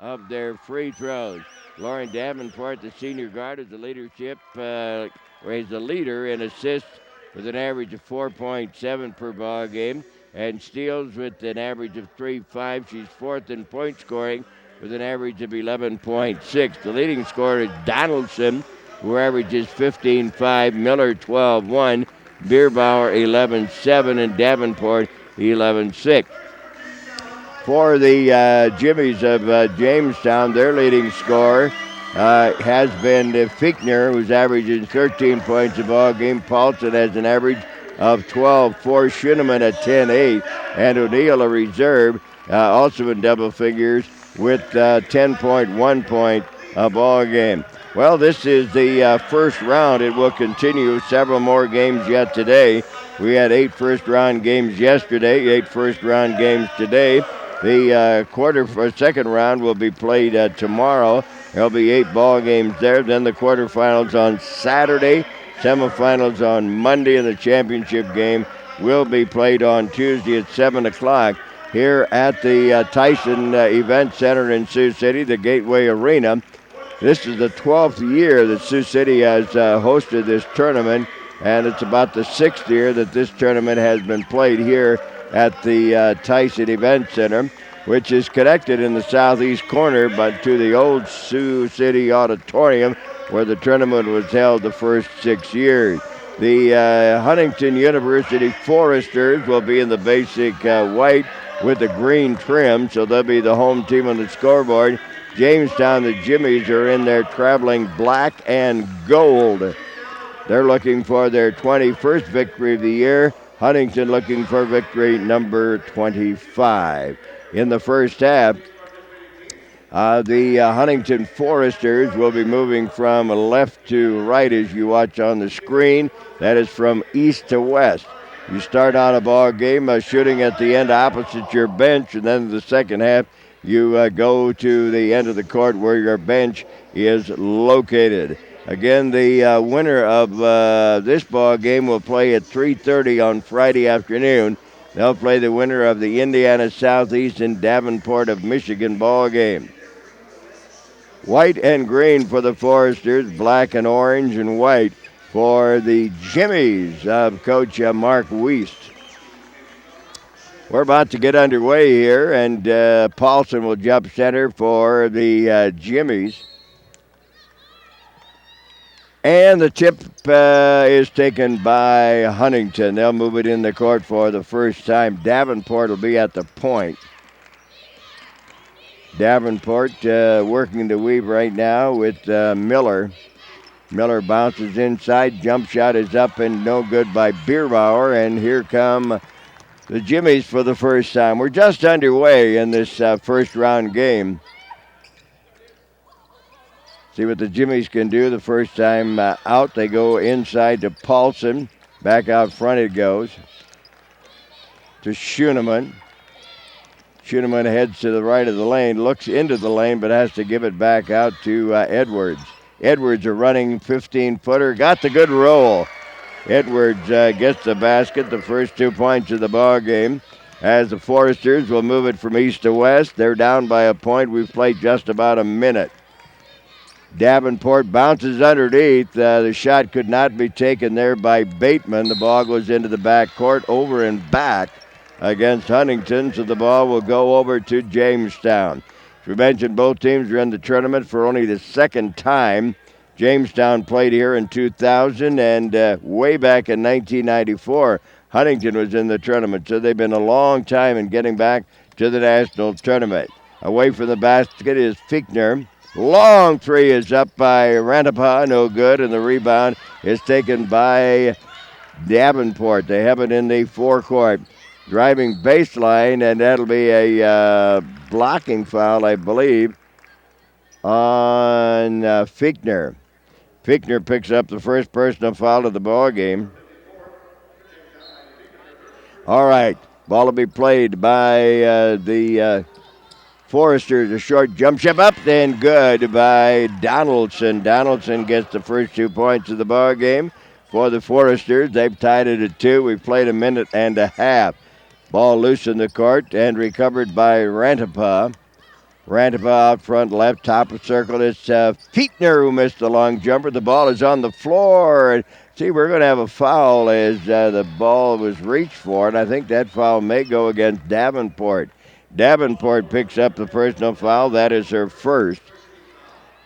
of their free throws. Lauren Davenport, the senior guard, is the is the leader in assists with an average of 4.7 per ball game, and steals with an average of 3.5. She's fourth in point scoring with an average of 11.6. The leading scorer is Donaldson, who averages 15.5, Miller 12.1, Bierbauer 11.7, and Davenport 11.6. For the Jimmies of Jamestown, their leading scorer has been Fickner, who's averaging 13 points a ball game. Paulson has an average of 12.4. Schuneman at 10.8. And O'Neill, a reserve, also in double figures with 10.1 point a ball game. Well, this is the first round. It will continue several more games yet today. We had 8 first-round games yesterday, 8 first-round games today. The second round will be played tomorrow. There'll be 8 ball games there. Then the quarterfinals on Saturday, semifinals on Monday, and the championship game will be played on Tuesday at 7 o'clock here at the Tyson Event Center in Sioux City, the Gateway Arena. This is the 12th year that Sioux City has hosted this tournament, and it's about the 6th year that this tournament has been played here at the Tyson Event Center, which is connected in the southeast corner but to the old Sioux City Auditorium where the tournament was held the first 6 years. The Huntington University Foresters will be in the basic white with the green trim, so they'll be the home team on the scoreboard. Jamestown, the Jimmies, are in their traveling black and gold. They're looking for their 21st victory of the year. Huntington looking for victory number 25. In the first half, the Huntington Foresters will be moving from left to right as you watch on the screen. That is from east to west. You start out a ball game shooting at the end opposite your bench, and then in the second half, you go to the end of the court where your bench is located. Again, the winner of this ball game will play at 3:30 on Friday afternoon. They'll play the winner of the Indiana Southeast and Davenport of Michigan ball game. White and green for the Foresters, black and orange and white for the Jimmies of Coach Mark Wiest. We're about to get underway here, and Paulson will jump center for the Jimmies. And the tip is taken by Huntington. They'll move it in the court for the first time. Davenport will be at the point. Davenport working the weave right now with Miller. Miller bounces inside. Jump shot is up and no good by Bierbauer. And here come the Jimmies for the first time. We're just underway in this first round game. See what the Jimmies can do the first time out. They go inside to Paulson. Back out front it goes to Schuneman. Schuneman heads to the right of the lane, looks into the lane, but has to give it back out to Edwards. Edwards, a running 15-footer, got the good roll. Edwards gets the basket, the first 2 points of the ball game. As the Foresters will move it from east to west. They're down by a point. We've played just about a minute. Davenport bounces underneath. The shot could not be taken there by Bateman. The ball goes into the backcourt, over and back against Huntington, so the ball will go over to Jamestown. As we mentioned, both teams are in the tournament for only the second time. Jamestown played here in 2000, and way back in 1994, Huntington was in the tournament, so they've been a long time in getting back to the national tournament. Away from the basket is Fickner. Long three is up by Rantapa, no good, and the rebound is taken by Davenport. They have it in the forecourt. Driving baseline, and that'll be a blocking foul, I believe, on Fickner. Fickner picks up the first personal foul of the ball game. All right, ball will be played by the Foresters. A short jump shot up, then good by Donaldson. Donaldson gets the first 2 points of the ball game for the Foresters. They've tied it at 2. We've played a minute and a half. Ball loose in the court and recovered by Rantapa. Rantapa out front left, top of circle. It's Fietner who missed the long jumper. The ball is on the floor. And see, we're going to have a foul as the ball was reached for, and I think that foul may go against Davenport. Davenport picks up the personal foul. That is her first.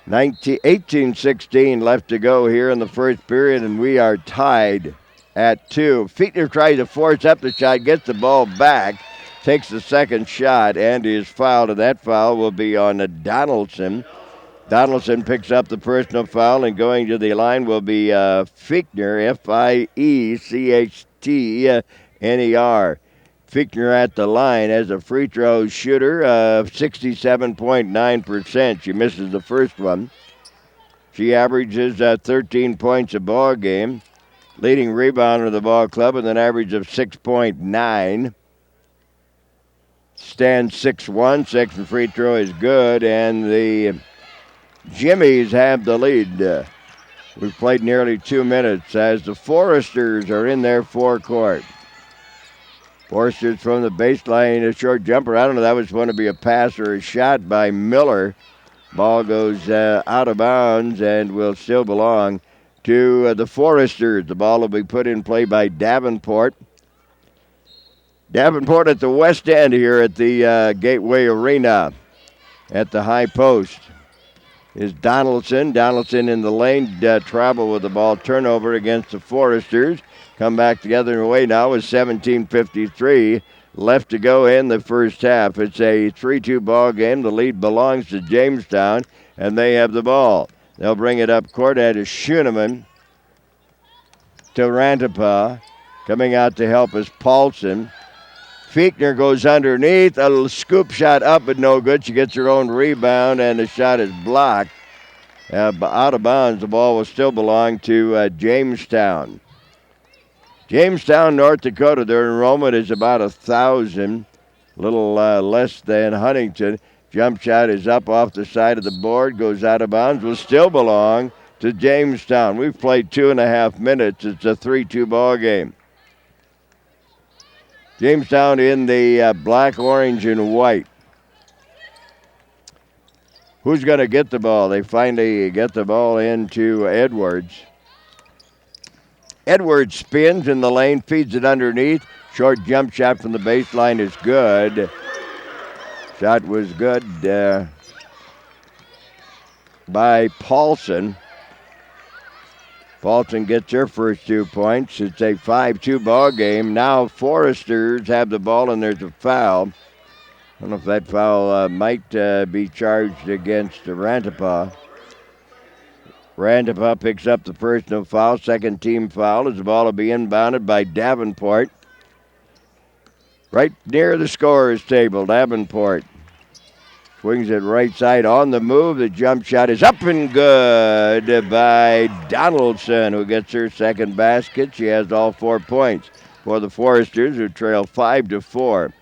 18-16 left to go here in the first period, and we are tied at 2. Fietner tries to force up the shot, gets the ball back, takes the second shot, and is fouled, and that foul will be on Donaldson. Donaldson picks up the personal foul, and going to the line will be Fiechner, Fiechtner. Fiechner at the line as a free throw shooter of 67.9%. She misses the first one. She averages 13 points a ball game, leading rebounder of the ball club with an average of 6.9. Stands 6-1. Second free throw is good, and the Jimmies have the lead. We've played nearly 2 minutes as the Foresters are in their forecourt. Forsters from the baseline, a short jumper. I don't know if that was going to be a pass or a shot by Miller. Ball goes out of bounds and will still belong to the Foresters. The ball will be put in play by Davenport. Davenport at the west end here at the Gateway Arena at the high post is Donaldson. Donaldson in the lane, travel with the ball. Turnover against the Foresters. Come back together and away now with 17:53 left to go in the first half. It's a 3-2 ball game. The lead belongs to Jamestown, and they have the ball. They'll bring it up court at Schooneman to Rantapa. Coming out to help is Paulson. Fiechner goes underneath. A little scoop shot up, but no good. She gets her own rebound, and the shot is blocked. Out of bounds, the ball will still belong to Jamestown. Jamestown, North Dakota, their enrollment is about 1,000, a little less than Huntington. Jump shot is up off the side of the board, goes out of bounds, will still belong to Jamestown. We've played 2.5 minutes. It's a 3-2 ball game. Jamestown in the black, orange, and white. Who's going to get the ball? They finally get the ball into Edwards. Edwards spins in the lane, feeds it underneath. Short jump shot from the baseline is good. Shot was good by Paulson. Paulson gets her first 2 points. It's a 5-2 ball game. Now Foresters have the ball, and there's a foul. I don't know if that foul might be charged against Rantapa. Rantapa picks up the personal foul, second team foul, as the ball will be inbounded by Davenport. Right near the scorer's table, Davenport swings it right side on the move. The jump shot is up and good by Donaldson, who gets her second basket. She has all 4 points for the Foresters, who trail 5-4.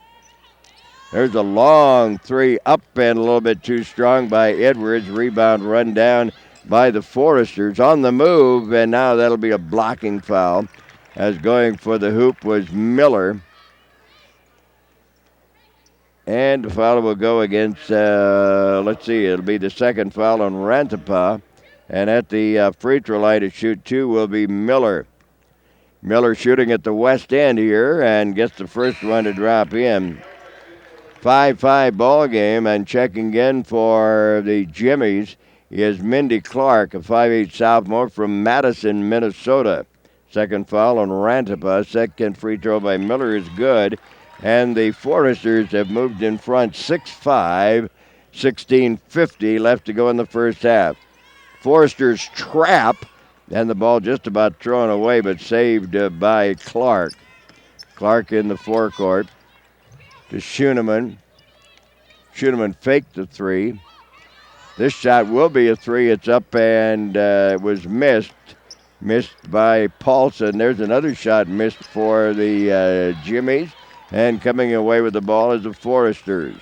There's a long three up and a little bit too strong by Edwards. Rebound run down by the Foresters on the move, and now that'll be a blocking foul, as going for the hoop was Miller. And the foul will go against, it'll be the second foul on Rantapa. And at the free throw line to shoot 2 will be Miller. Miller shooting at the west end here and gets the first one to drop in. 5-5 ball game, and checking in for the Jimmies is Mindy Clark, a 5'8 sophomore from Madison, Minnesota. Second foul on Rantapa. Second free throw by Miller is good. And the Foresters have moved in front 6-5, 16:50 left to go in the first half. Foresters trap, and the ball just about thrown away, but saved by Clark. Clark in the forecourt to Schooneman. Schooneman faked the three. This shot will be a three. It's up and it was missed. Missed by Paulson. There's another shot missed for the Jimmies. And coming away with the ball is the Foresters.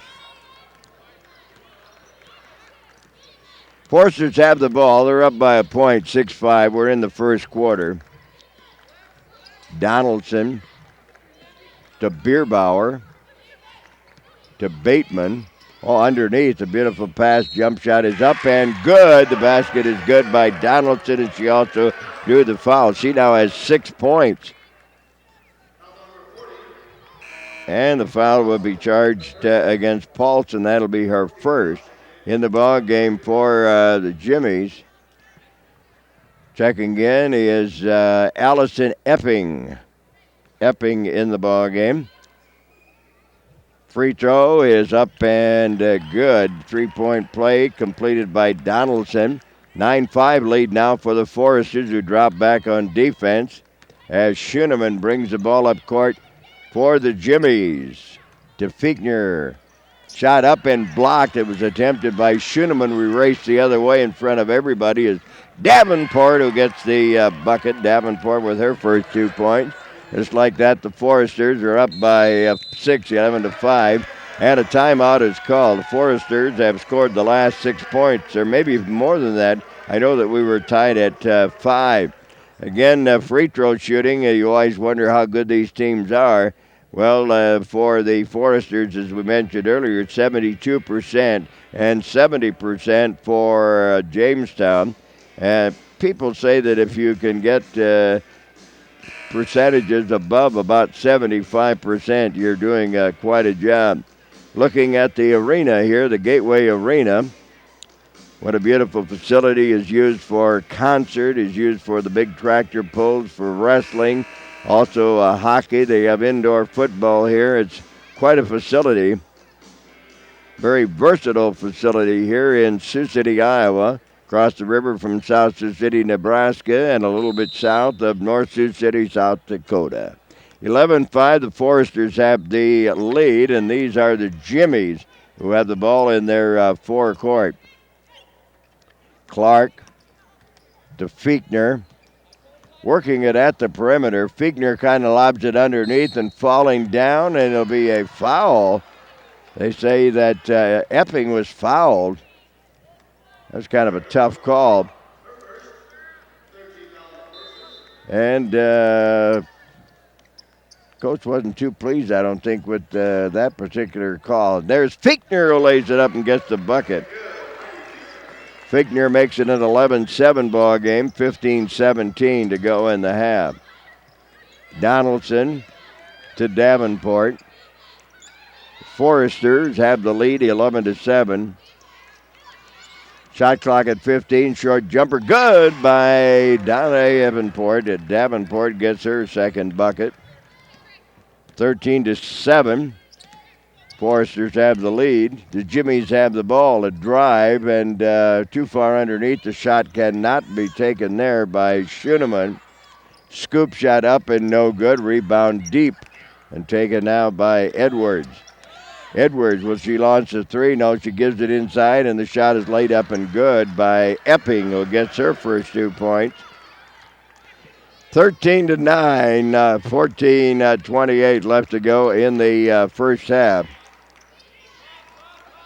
Foresters have the ball. They're up by a point, 6-5. We're in the first quarter. Donaldson to Bierbauer to Bateman. Oh, underneath, a beautiful pass. Jump shot is up and good. The basket is good by Donaldson, and she also drew the foul. She now has 6 points. And the foul will be charged against Paulson. That'll be her first in the ball game for the Jimmies. Checking in is Allison Epping. Epping in the ball game. Free throw is up and good. 3-point play completed by Donaldson. 9-5 lead now for the Foresters, who drop back on defense as Schooneman brings the ball up court for the Jimmies. To Fiechner. Shot up and blocked. It was attempted by Schooneman. We raced the other way in front of everybody is Davenport, who gets the bucket. Davenport with her first 2 points. Just like that, the Foresters are up by 6, 11-5, and a timeout is called. The Foresters have scored the last 6 points, or maybe more than that. I know that we were tied at 5. Again, free throw shooting, you always wonder how good these teams are. Well, for the Foresters, as we mentioned earlier, it's 72% and 70% for Jamestown. People say that if you can get percentages above about 75%, you're doing quite a job. Looking at the arena here, the Gateway Arena, what a beautiful facility. Is used for concert, is used for the big tractor pulls, for wrestling, also hockey. They have indoor football here. It's quite a facility. Very versatile facility here in Sioux City, Iowa. Across the river from South Sioux City, Nebraska, and a little bit south of North Sioux City, South Dakota. 11-5, the Foresters have the lead, and these are the Jimmies who have the ball in their forecourt. Clark to Fiechner, working it at the perimeter. Fiechner kind of lobs it underneath and falling down, and it'll be a foul. They say that Epping was fouled. That's kind of a tough call. And coach wasn't too pleased, I don't think, with that particular call. There's Fiechner who lays it up and gets the bucket. Fiechner makes it an 11-7 ball game, 15-17 to go in the half. Donaldson to Davenport. Foresters have the lead, 11-7. Shot clock at 15. Short jumper, good by Davenport. Davenport gets her second bucket. 13-7. Foresters have the lead. The Jimmies have the ball. A drive and too far underneath. The shot cannot be taken there by Schooneman. Scoop shot up and no good. Rebound deep and taken now by Edwards. Edwards, will she launch a three? No, she gives it inside, and the shot is laid up and good by Epping, who gets her first 2 points. 13-9, 14-28 left to go in the first half.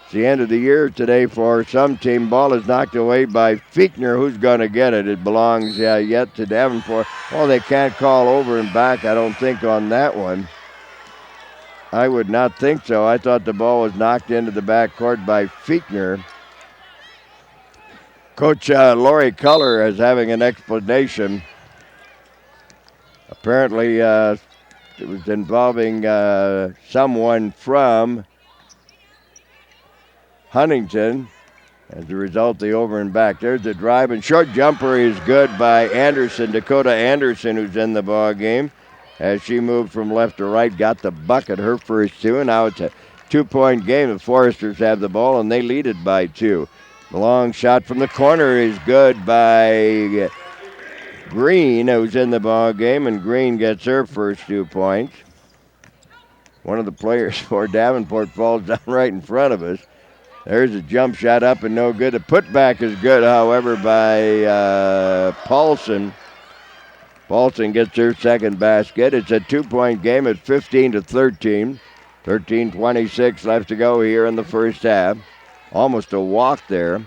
It's the end of the year today for some team. Ball is knocked away by Fiechner. Who's going to get it? It belongs yet to Davenport. Oh, they can't call over and back, I don't think, on that one. I would not think so. I thought the ball was knocked into the backcourt by Fiechner. Coach Lori Culler is having an explanation. Apparently, it was involving someone from Huntington. As a result, the over and back. There's the drive, and short jumper is good by Anderson, Dakota Anderson, who's in the ball game. As she moved from left to right, got the bucket, her first 2, and now it's a 2-point game. The Foresters have the ball, and they lead it by 2. The long shot from the corner is good by Green, who's in the ball game, and Green gets her first 2 points. One of the players for Davenport falls down right in front of us. There's a jump shot up and no good. The putback is good, however, by Paulson. Paulson gets her second basket. It's a 2-point game at 15-13. 13:26 left to go here in the first half. Almost a walk there.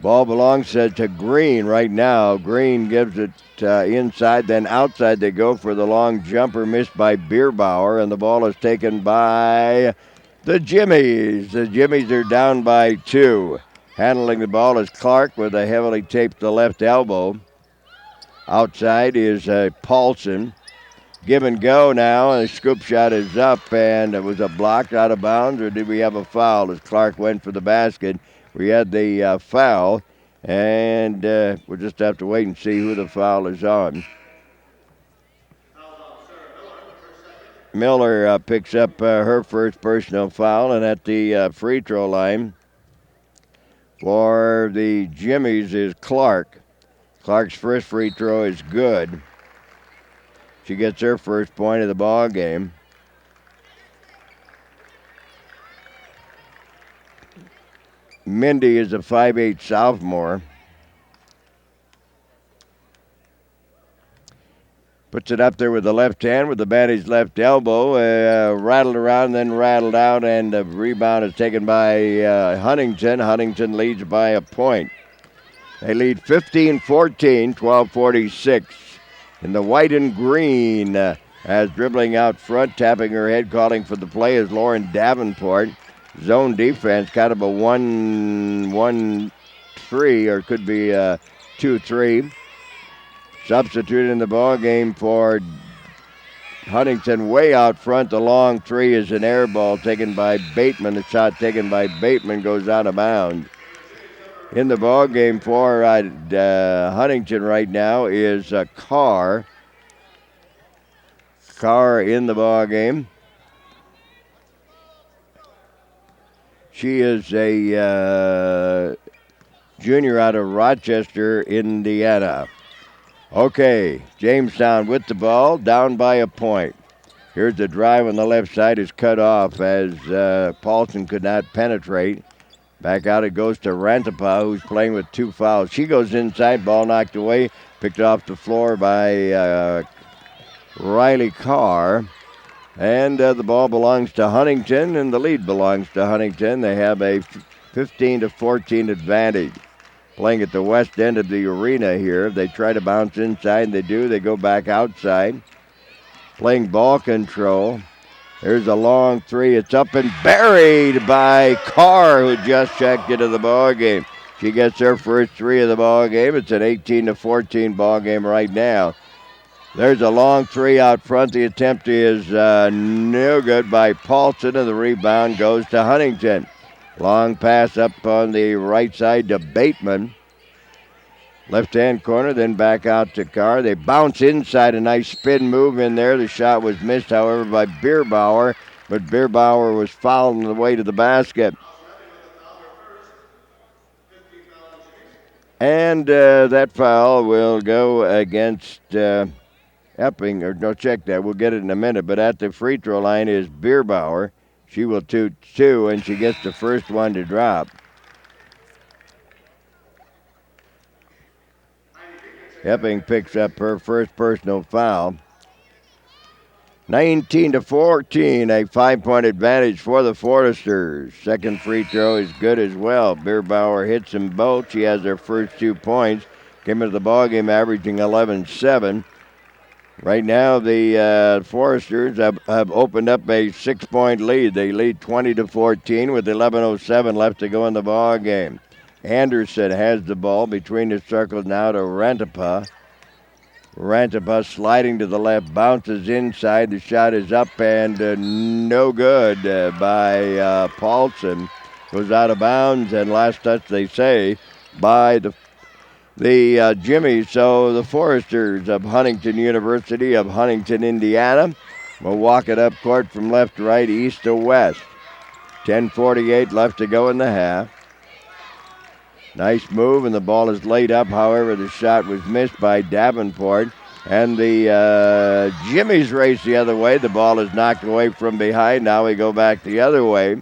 Ball belongs to Green right now. Green gives it inside, then outside they go for the long jumper, missed by Bierbauer, and the ball is taken by the Jimmies. The Jimmies are down by 2. Handling the ball is Clark with a heavily taped left elbow. Outside is Paulson. Give and go now, and the scoop shot is up, and it was a block out of bounds, or did we have a foul as Clark went for the basket? We had the foul, and we'll just have to wait and see who the foul is on. Miller picks up her first personal foul, and at the free throw line for the Jimmies is Clark. Clark's first free throw is good. She gets her first point of the ball game. Mindy is a 5'8" sophomore. Puts it up there with the left hand with the bandaged left elbow. Rattled around, then rattled out, and the rebound is taken by Huntington. Huntington leads by a point. They lead 15-14, 12:46. In the white and green, as dribbling out front, tapping her head, calling for the play is Lauren Davenport. Zone defense, kind of a 1-1-3, or it could be a 2-3. Substitute in the ball game for Huntington way out front. The long three is an air ball taken by Bateman. The shot taken by Bateman goes out of bounds. In the ball game for Huntington right now is Carr. Carr in the ball game. She is a junior out of Rochester, Indiana. Okay, Jamestown with the ball, down by a point. Here's the drive on the left side is cut off as Paulson could not penetrate. Back out it goes to Rantapa, who's playing with 2 fouls. She goes inside, ball knocked away, picked off the floor by Riley Carr. And the ball belongs to Huntington, and the lead belongs to Huntington. They have a 15-14 advantage. Playing at the west end of the arena here. They try to bounce inside, they do. They go back outside. Playing ball control. There's a long three. It's up and buried by Carr, who just checked into the ball game. She gets her first 3 of the ball game. It's an 18-14 ball game right now. There's a long 3 out front. The attempt is no good by Paulson, and the rebound goes to Huntington. Long pass up on the right side to Bateman. Left-hand corner, then back out to Carr. They bounce inside, a nice spin move in there. The shot was missed, however, by Bierbauer, but Bierbauer was fouled on the way to the basket. And that foul will go against Epping, or no, check that. We'll get it in a minute, but at the free throw line is Bierbauer. She will shoot 2, and she gets the first one to drop. Epping picks up her first personal foul. 19-14, a 5-point advantage for the Foresters. Second free throw is good as well. Bierbauer hits them both. She has her first 2 points. Came into the ballgame averaging 11-7. Right now, the Foresters have opened up a 6-point lead. They lead 20-14 with 11:07 left to go in the ball game. Anderson has the ball between the circles now to Rantapa. Rantapa sliding to the left, bounces inside. The shot is up and no good by Paulson. Goes out of bounds, and last touch, they say, by the Jimmies. So the Foresters of Huntington University of Huntington, Indiana, will walk it up court from left to right, east to west. 10:48 left to go in the half. Nice move, and the ball is laid up. However, the shot was missed by Davenport. And the Jimmies race the other way. The ball is knocked away from behind. Now we go back the other way.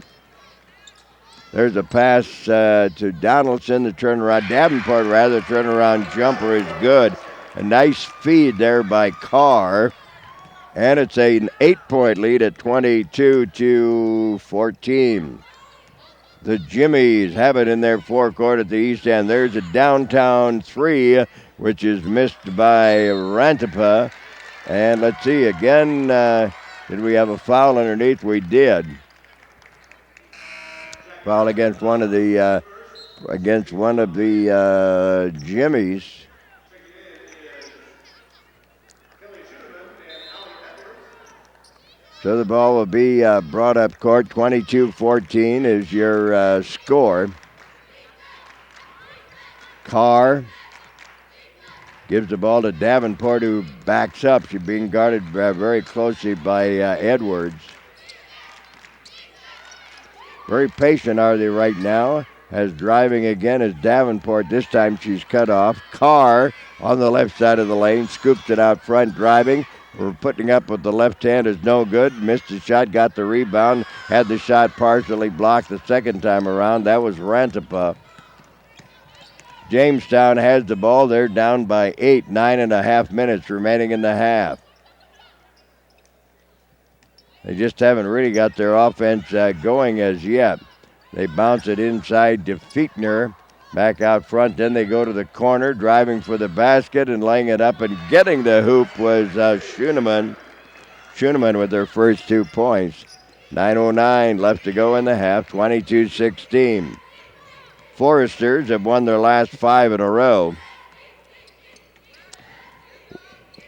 There's a pass to Donaldson. The turnaround, Davenport rather, turnaround jumper is good. A nice feed there by Carr. And it's an 8-point lead at 22-14. The Jimmies have it in their forecourt at the east end. There's a downtown 3 which is missed by Rantipa. And let's see again. Did we have a foul underneath? We did. Foul against one of the Jimmies. So the ball will be brought up court. 22-14 is your score. Carr gives the ball to Davenport, who backs up. She's being guarded very closely by Edwards. Very patient are they right now. As driving again is Davenport. This time she's cut off. Carr on the left side of the lane. Scoops it out front, driving. We're putting up with the left hand is no good. Missed the shot, got the rebound. Had the shot partially blocked the second time around. That was Rantipa. Jamestown has the ball. They're down by 8, 9.5 minutes remaining in the half. They just haven't really got their offense going as yet. They bounce it inside to Fiechner. Back out front, then they go to the corner, driving for the basket and laying it up and getting the hoop was Schoenemann. Schoenemann with their first 2 points. 9:09 left to go in the half, 22-16. Foresters have won their last 5 in a row.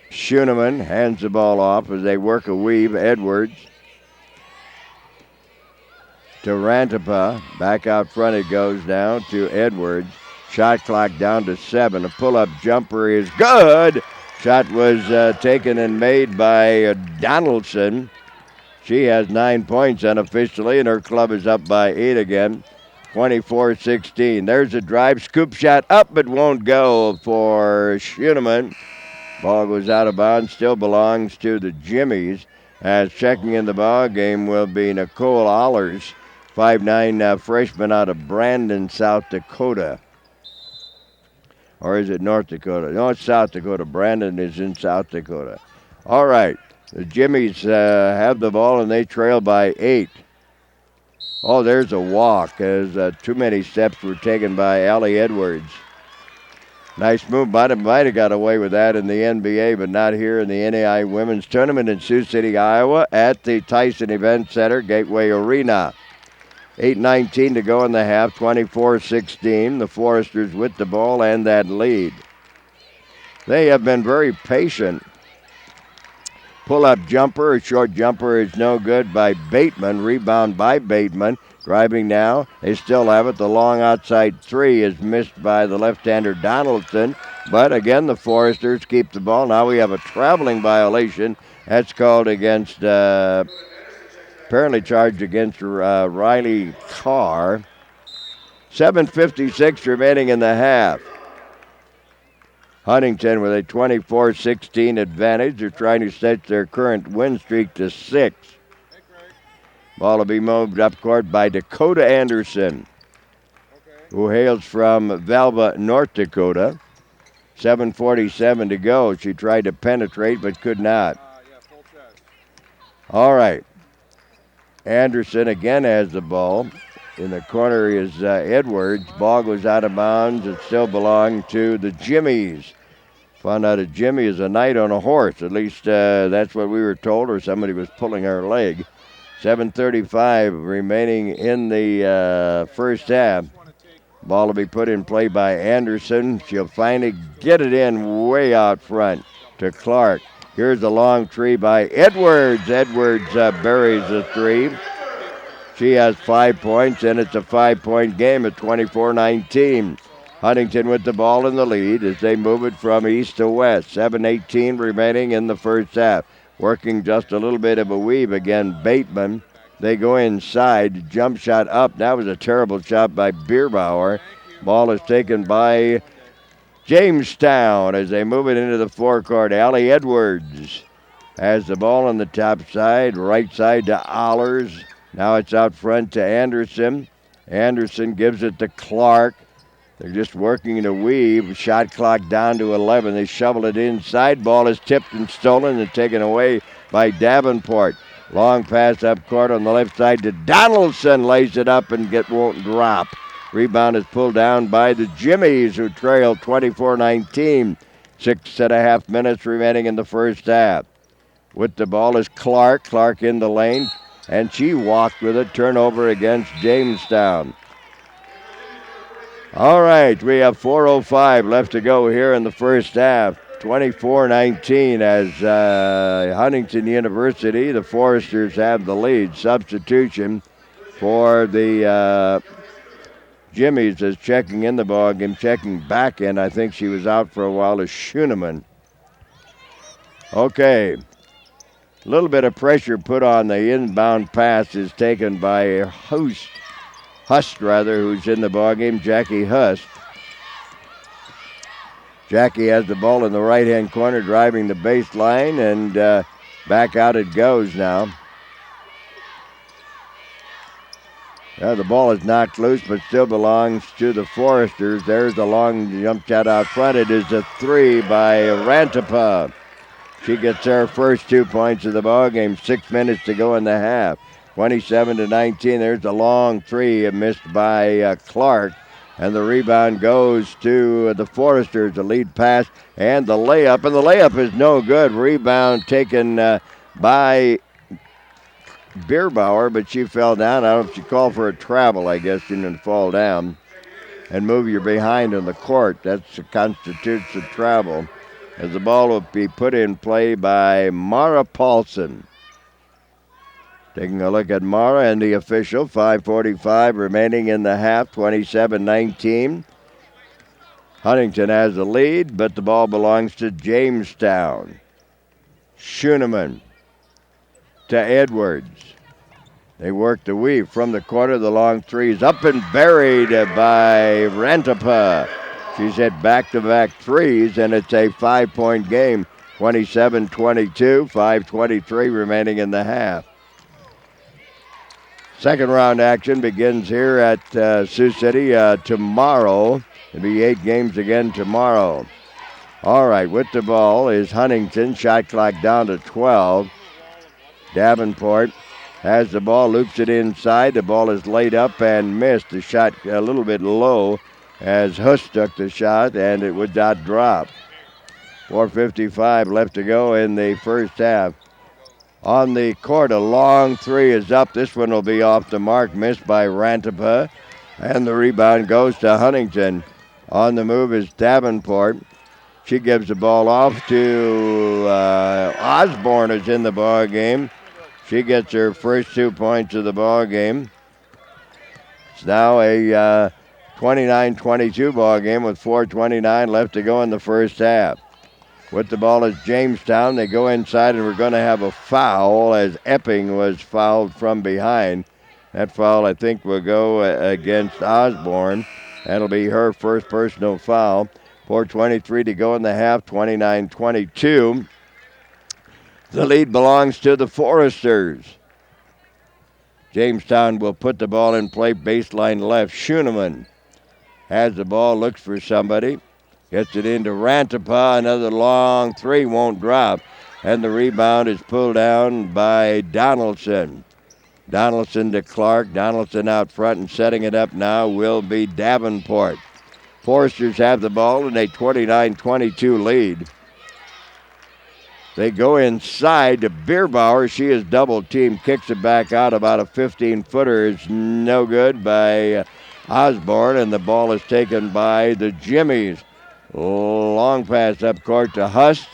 Schoenemann hands the ball off as they work a weave. Edwards to Rantipa. Back out front it goes now to Edwards. Shot clock down to 7. A pull-up jumper is good. Shot was taken and made by Donaldson. She has 9 points unofficially, and her club is up by 8 again. 24-16. There's a drive. Scoop shot up, but won't go for Schoenemann. Ball goes out of bounds. Still belongs to the Jimmies. As checking in the ball game will be Nicole Allers, 5'9" freshman out of Brandon, South Dakota. Or is it North Dakota? No, it's South Dakota. Brandon is in South Dakota. All right. The Jimmies have the ball, and they trail by 8. Oh, there's a walk as too many steps were taken by Allie Edwards. Nice move. Might have got away with that in the NBA, but not here in the NAI Women's Tournament in Sioux City, Iowa at the Tyson Event Center, Gateway Arena. 8:19 to go in the half, 24-16. The Foresters with the ball and that lead. They have been very patient. Pull-up jumper, a short jumper is no good by Bateman. Rebound by Bateman. Driving now, they still have it. The long outside 3 is missed by the left-hander Donaldson. But again, the Foresters keep the ball. Now we have a traveling violation. That's called against, apparently charged against Riley Carr. 7:56 remaining in the half. Huntington with a 24-16 advantage. They're trying to set their current win streak to 6. Ball will be moved up court by Dakota Anderson, who hails from Valva, North Dakota. 7:47 to go. She tried to penetrate but could not. All right. Anderson again has the ball. In the corner is Edwards. Ball goes out of bounds. It still belongs to the Jimmies. Found out a Jimmy is a knight on a horse. At least that's what we were told, or somebody was pulling our leg. 7:35 remaining in the first half. Ball will be put in play by Anderson. She'll finally get it in way out front to Clark. Here's a long three by Edwards. Edwards buries the 3. She has 5 points, and it's a 5-point game at 24-19. Huntington with the ball in the lead as they move it from east to west. 7:18 remaining in the first half. Working just a little bit of a weave again, Bateman. They go inside, jump shot up. That was a terrible shot by Bierbauer. Ball is taken by Jamestown as they move it into the forecourt. Allie Edwards has the ball on the top side, right side to Allers. Now it's out front to Anderson. Anderson gives it to Clark. They're just working in a weave. Shot clock down to 11. They shovel it inside. Ball is tipped and stolen and taken away by Davenport. Long pass up court on the left side to Donaldson. Lays it up and won't drop. Rebound is pulled down by the Jimmies, who trail 24-19. 6.5 minutes remaining in the first half. With the ball is Clark. Clark in the lane, and she walked with a turnover against Jamestown. All right, we have 4:05 left to go here in the first half. 24-19 as Huntington University, the Foresters have the lead. Substitution for the Jimmy's is checking in the ball game, checking back in. I think she was out for a while, is Schooneman. Okay. A little bit of pressure put on the inbound pass is taken by Hust, who's in the ball game, Jackie Hust. Jackie has the ball in the right-hand corner, driving the baseline, and back out it goes now. The ball is knocked loose, but still belongs to the Foresters. There's the long jump shot out front. It is a three by Rantapa. She gets her first 2 points of the ball game. 6 minutes to go in the half. 27-19. There's a long three missed by Clark. And the rebound goes to the Foresters. The lead pass and the layup. And the layup is no good. Rebound taken by Bierbauer, but she fell down. I don't know if she called for a travel. I guess she didn't fall down and move your behind in the court. That constitutes a travel. As the ball will be put in play by Mara Paulson. Taking a look at Mara and the official. 5:45 remaining in the half. 27-19. Huntington has the lead, but the ball belongs to Jamestown. Schooneman to Edwards. They work the weave from the corner. The long threes up and buried by Rantapa. She's hit back-to-back threes, and it's a 5-point game. 27-22, 5:23 remaining in the half. Second round action begins here at Sioux City tomorrow. It'll be 8 games again tomorrow. All right, with the ball is Huntington. Shot clock down to 12. Davenport has the ball, loops it inside. The ball is laid up and missed. The shot a little bit low as Hust took the shot, and it would not drop. 4:55 left to go in the first half. On the court, a long three is up. This one will be off the mark, missed by Rantapa, and the rebound goes to Huntington. On the move is Davenport. She gives the ball off to Osborne, is in the ball game. She gets her first 2 points of the ball game. It's now a 29-22 ball game with 4:29 left to go in the first half. With the ball is Jamestown. They go inside, and we're going to have a foul as Epping was fouled from behind. That foul, I think, will go against Osborne. That'll be her first personal foul. 4:23 to go in the half, 29-22. The lead belongs to the Foresters. Jamestown will put the ball in play, baseline left. Schooneman has the ball, looks for somebody. Gets it into Rantapa. Another long three won't drop. And the rebound is pulled down by Donaldson. Donaldson to Clark. Donaldson out front, and setting it up now will be Davenport. Foresters have the ball in a 29-22 lead. They go inside to Bierbauer. She is double-teamed, kicks it back out. About a 15-footer is no good by Osborne, and the ball is taken by the Jimmies. Long pass up court to Hust.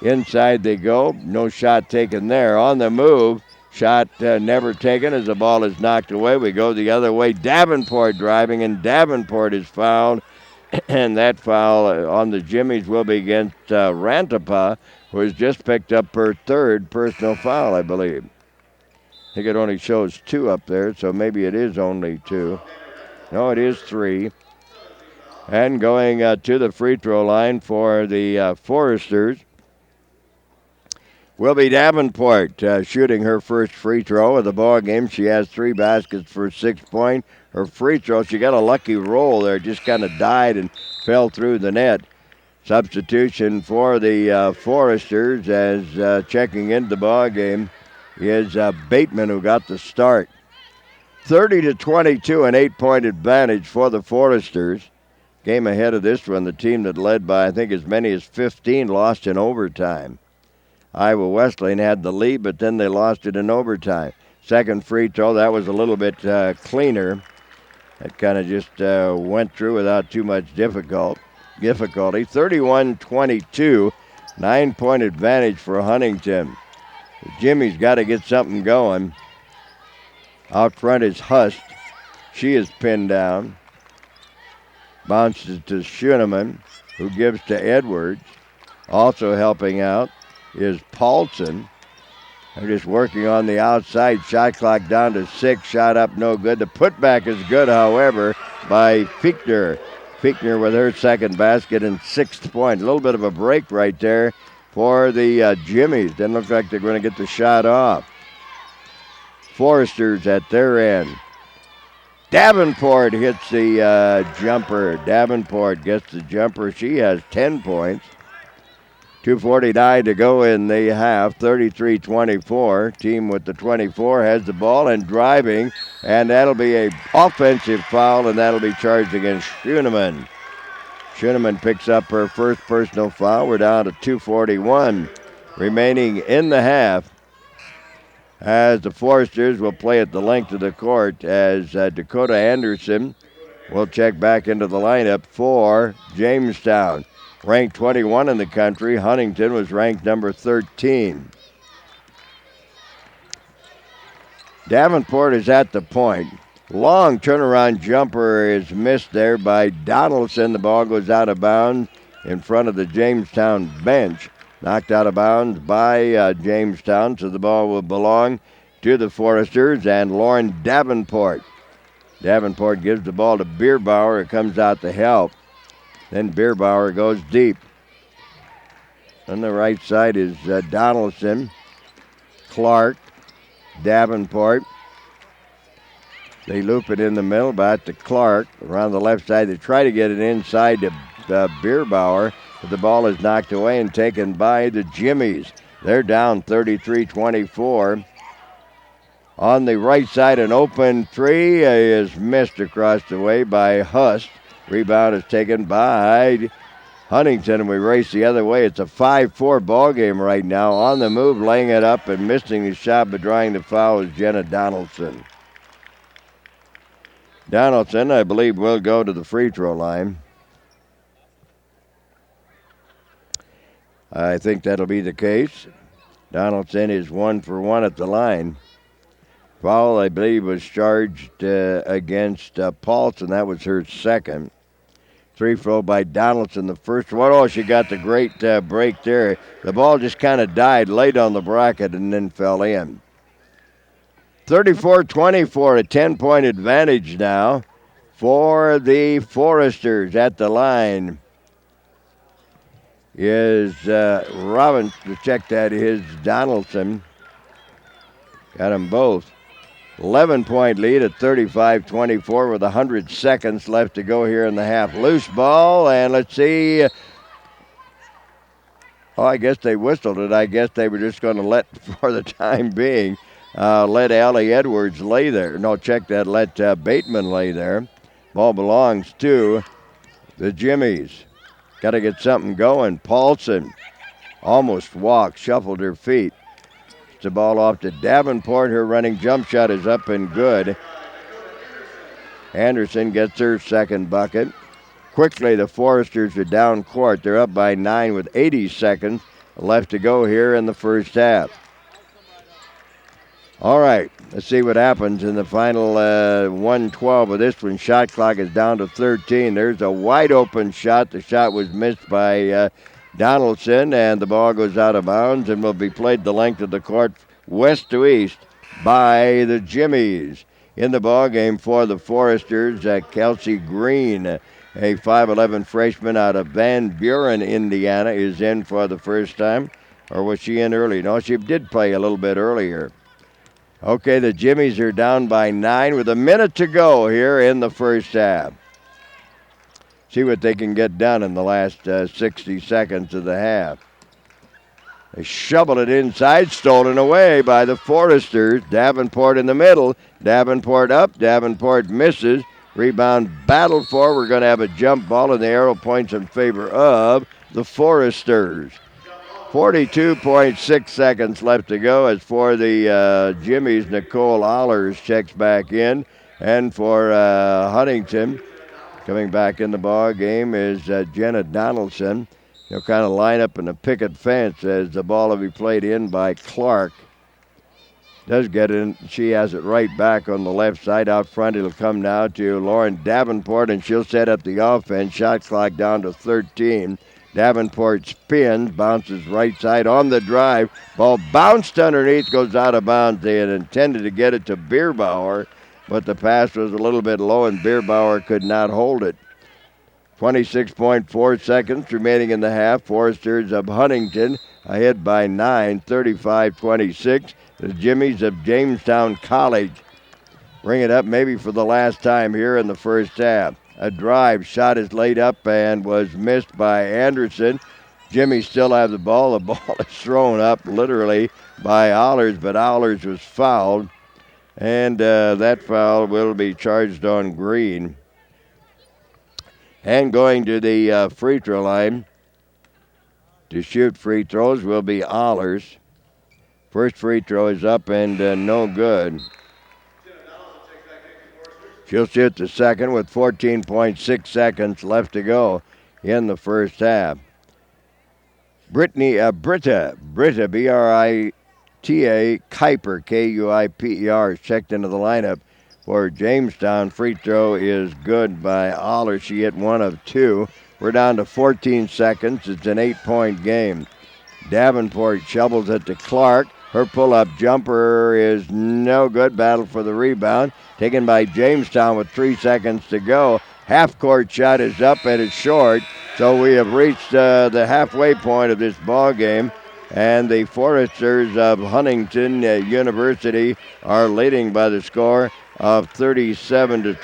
Inside they go. No shot taken there. On the move, shot never taken as the ball is knocked away. We go the other way. Davenport driving, and Davenport is fouled. And that foul on the Jimmies will be against Rantapa, who has just picked up her third personal foul, I believe. I think it only shows 2 up there, so maybe it is only 2. No, it is 3. And going to the free throw line for the Foresters will be Davenport, shooting her first free throw of the ball game. She has 3 baskets for 6 points. Her free throw, she got a lucky roll there, just kind of died and fell through the net. Substitution for the Foresters as checking into the ball game is Bateman, who got the start. 30-22, an 8-point advantage for the Foresters. Game ahead of this one, the team that led by, I think, as many as 15 lost in overtime. Iowa Wesleyan had the lead, but then they lost it in overtime. Second free throw, that was a little bit cleaner. That kind of just went through without too much difficulty. 31-22, 9-point advantage for Huntington. Jimmy's got to get something going. Out front is Hust. She is pinned down. Bounces to Schoenemann, who gives to Edwards. Also helping out is Paulson. They're just working on the outside. Shot clock down to 6. Shot up, no good. The putback is good, however, by Fichtner. Fichtner with her second basket and 6th point. A little bit of a break right there for the Jimmies. Doesn't look like they're going to get the shot off. Foresters at their end. Davenport hits the jumper. Davenport gets the jumper. She has 10 points. 2:49 to go in the half. 33-24. Team with the 24 has the ball and driving, and that'll be an offensive foul, and that'll be charged against Schoenemann. Schoenemann picks up her first personal foul. We're down to 2:41 remaining in the half, as the Foresters will play at the length of the court, as Dakota Anderson will check back into the lineup for Jamestown. Ranked 21 in the country, Huntington was ranked number 13. Davenport is at the point. Long turnaround jumper is missed there by Donaldson. The ball goes out of bounds in front of the Jamestown bench. Knocked out of bounds by Jamestown, so the ball will belong to the Foresters and Lauren Davenport. Davenport gives the ball to Bierbauer. It comes out to help. Then Bierbauer goes deep. On the right side is Donaldson, Clark, Davenport. They loop it in the middle, back to Clark. Around the left side, they try to get it inside to Bierbauer, but the ball is knocked away and taken by the Jimmies. They're down 33-24. On the right side, an open three is missed across the way by Hust. Rebound is taken by Huntington, and we race the other way. It's a 5-4 ball game right now. On the move, laying it up and missing the shot, but drawing the foul is Jenna Donaldson. Donaldson, I believe, will go to the free throw line. I think that'll be the case. Donaldson is 1 for 1 at the line. Foul, I believe, was charged against Paulson. That was her second. Free throw by Donaldson, the first one. Oh, she got the great break there. The ball just kind of died, laid on the bracket, and then fell in. 34-24, a 10-point advantage now for the Foresters. At the line is Robbins. To check that is Donaldson. Got them both. 11-point lead at 35-24 with 100 seconds left to go here in the half. Loose ball, and let's see. Oh, I guess they whistled it. I guess they were just going to let, for the time being, let Allie Edwards lay there. No, check that. Let Bateman lay there. Ball belongs to the Jimmies. Got to get something going. Paulson almost walked, shuffled her feet. The ball off to Davenport. Her running jump shot is up and good. Anderson gets her second bucket. Quickly, the Foresters are down court. They're up by 9 with 80 seconds left to go here in the first half. All right, let's see what happens in the final 1:12 of this one. Shot clock is down to 13. There's a wide open shot. The shot was missed by Donaldson, and the ball goes out of bounds and will be played the length of the court west to east by the Jimmies. In the ball game for the Foresters, Kelsey Green, a 5'11 freshman out of Van Buren, Indiana, is in for the first time. Or was she in early? No, she did play a little bit earlier. Okay, the Jimmies are down by 9 with a minute to go here in the first half. See what they can get done in the last 60 seconds of the half. They shovel it inside, stolen away by the Foresters. Davenport in the middle. Davenport up. Davenport misses. Rebound battled for. We're going to have a jump ball, and the arrow points in favor of the Foresters. 42.6 seconds left to go. As for the Jimmy's, Nicole Allers checks back in. And for Huntington, coming back in the ball game is Jenna Donaldson. He'll kind of line up in the picket fence as the ball will be played in by Clark. Does get in. She has it right back on the left side. Out front, it'll come now to Lauren Davenport, and she'll set up the offense. Shot clock down to 13. Davenport spins, bounces right side on the drive. Ball bounced underneath, goes out of bounds. They had intended to get it to Bierbauer, but the pass was a little bit low, and Bierbauer could not hold it. 26.4 seconds remaining in the half. Foresters of Huntington ahead by 9, 35-26. The Jimmies of Jamestown College bring it up maybe for the last time here in the first half. A drive shot is laid up and was missed by Anderson. Jimmy still have the ball. The ball is thrown up literally by Allers, but Allers was fouled. And that foul will be charged on Green. And going to the free throw line to shoot free throws will be Allers. First free throw is up and no good. She'll shoot the second with 14.6 seconds left to go in the first half. Britta, B-R-I-T-A, Kuiper, K-U-I-P-E-R, is checked into the lineup for Jamestown. Free throw is good by Allers. She hit one of two. We're down to 14 seconds. It's an 8-point game. Davenport shovels it to Clark. Her pull-up jumper is no good. Battle for the rebound. Taken by Jamestown with 3 seconds to go. Half-court shot is up and it's short. So we have reached the halfway point of this ball game. And the Foresters of Huntington University are leading by the score of 35 to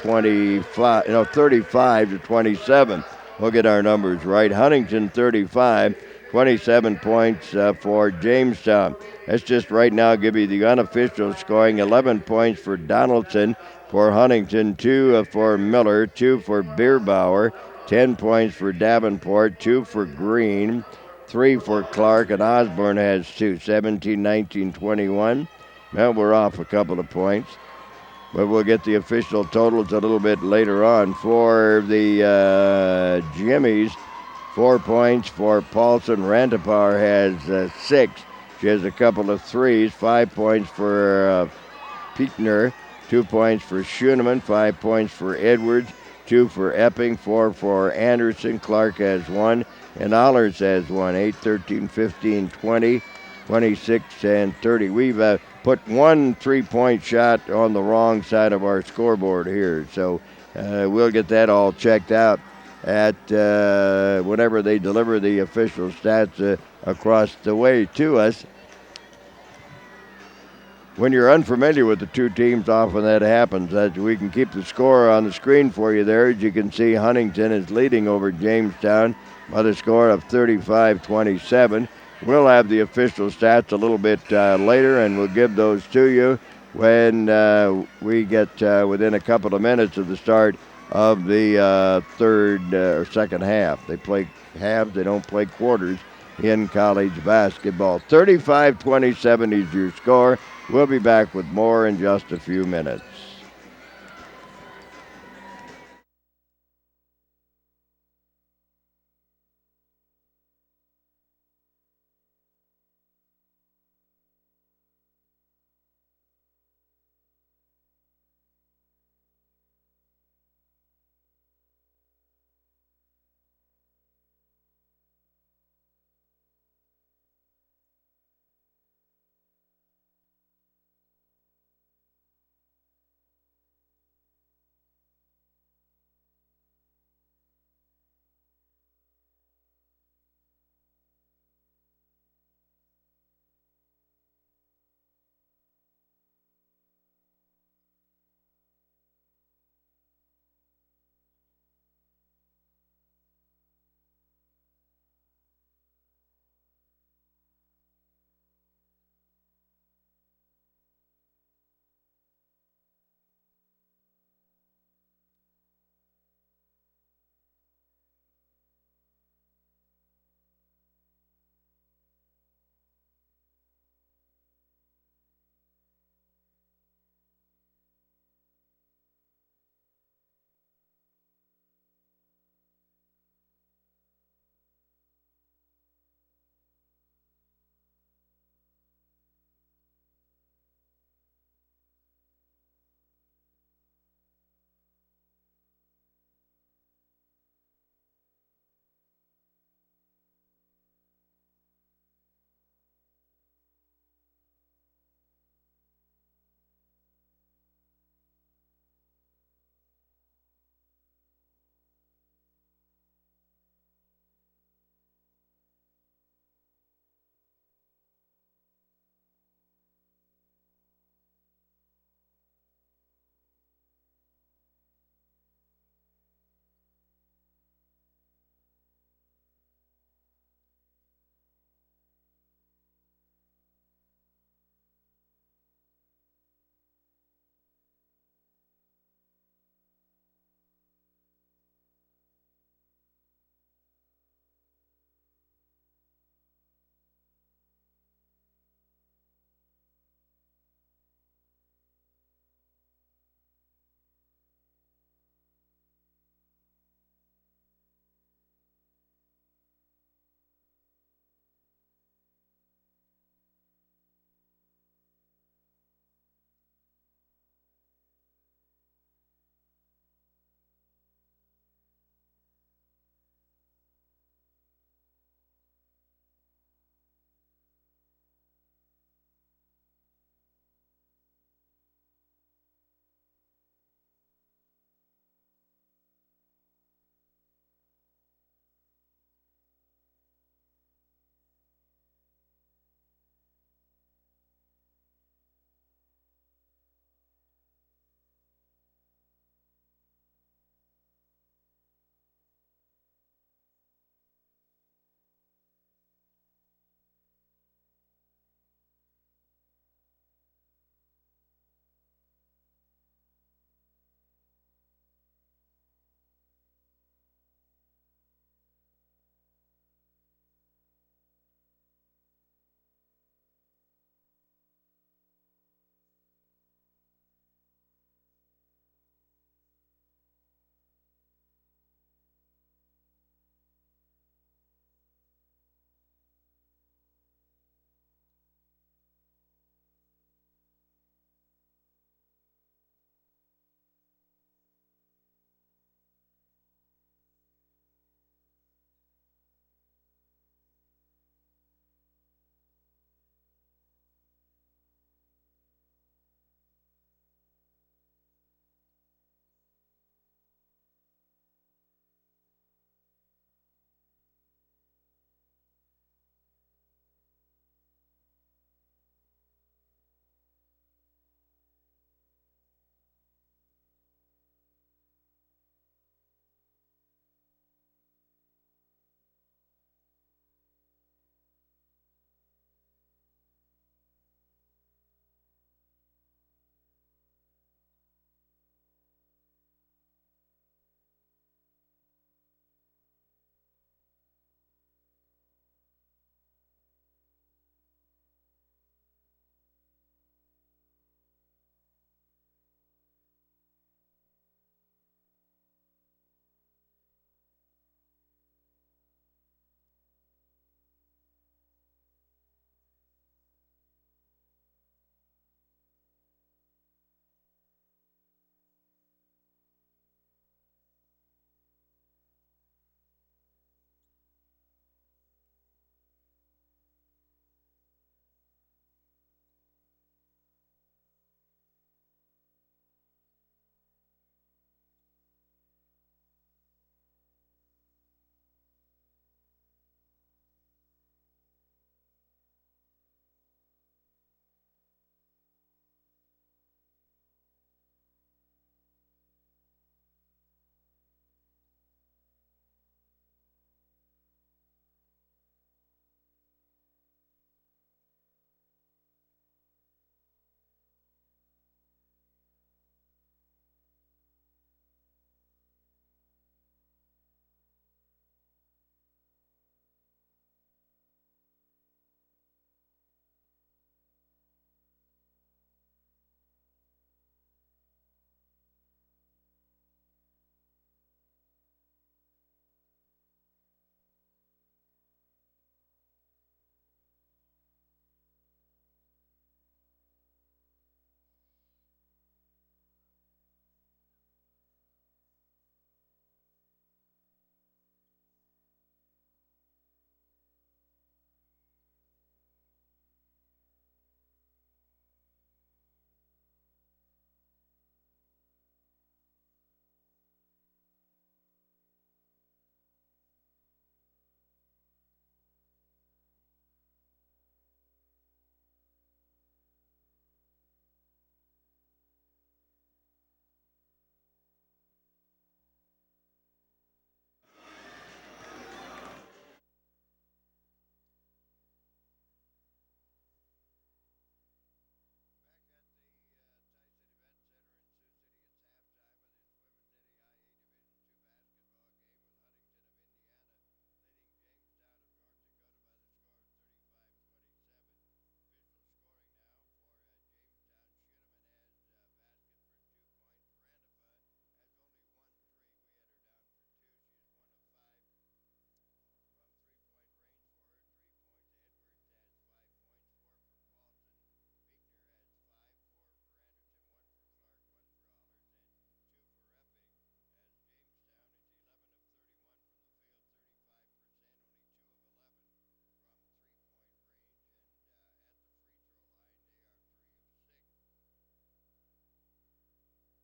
27. We'll get our numbers right. Huntington 35, 27 points for Jamestown. Let's just right now give you the unofficial scoring. 11 points for Donaldson for Huntington, 2 for Miller, 2 for Bierbauer, 10 points for Davenport, 2 for Green, 3 for Clark, and Osborne has 2, 17, 19, 21. Well, we're off a couple of points, but we'll get the official totals a little bit later on. For the Jimmies, 4 points for Paulson. Rantapar has 6. She has a couple of threes. 5 points for Pietner, 2 points for Schooneman, 5 points for Edwards, 2 for Epping, 4 for Anderson. Clark has 1, and Allers has 1. 8, 13, 15, 20, 26, and 30. We've put one 3-point shot on the wrong side of our scoreboard here, so we'll get that all checked out at whenever they deliver the official stats across the way to us. When you're unfamiliar with the two teams, often that happens. That we can keep the score on the screen for you there. As you can see, Huntington is leading over Jamestown by the score of 35-27. We'll have the official stats a little bit later, and we'll give those to you when we get within a couple of minutes of the start of the third or second half. They play halves, they don't play quarters in college basketball. 35-27 is your score. We'll be back with more in just a few minutes.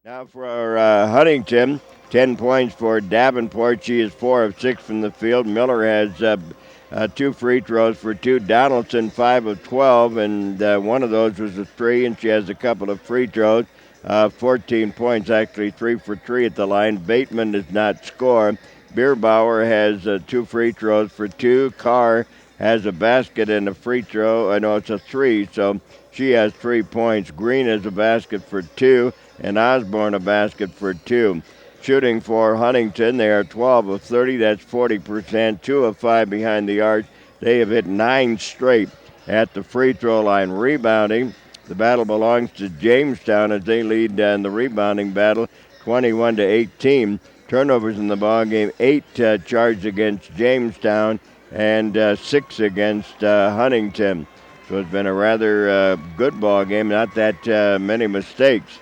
Now for Huntington, 10 points for Davenport. She is 4 of 6 from the field. Miller has 2 free throws for 2. Donaldson, 5 of 12, and one of those was a 3, and she has a couple of free throws. 14 points, actually 3 for 3 at the line. Bateman does not score. Bierbauer has 2 free throws for 2. Carr has a basket and a free throw. I know it's a 3, so she has 3 points. Green has a basket for 2, and Osborne a basket for 2. Shooting for Huntington, they are 12 of 30. That's 40%. 2 of 5 behind the arc. They have hit 9 straight at the free throw line. Rebounding, the battle belongs to Jamestown as they lead in the rebounding battle, 21-18. Turnovers in the ball game, 8 charged against Jamestown and 6 against Huntington. So it's been a rather good ball game, not that many mistakes.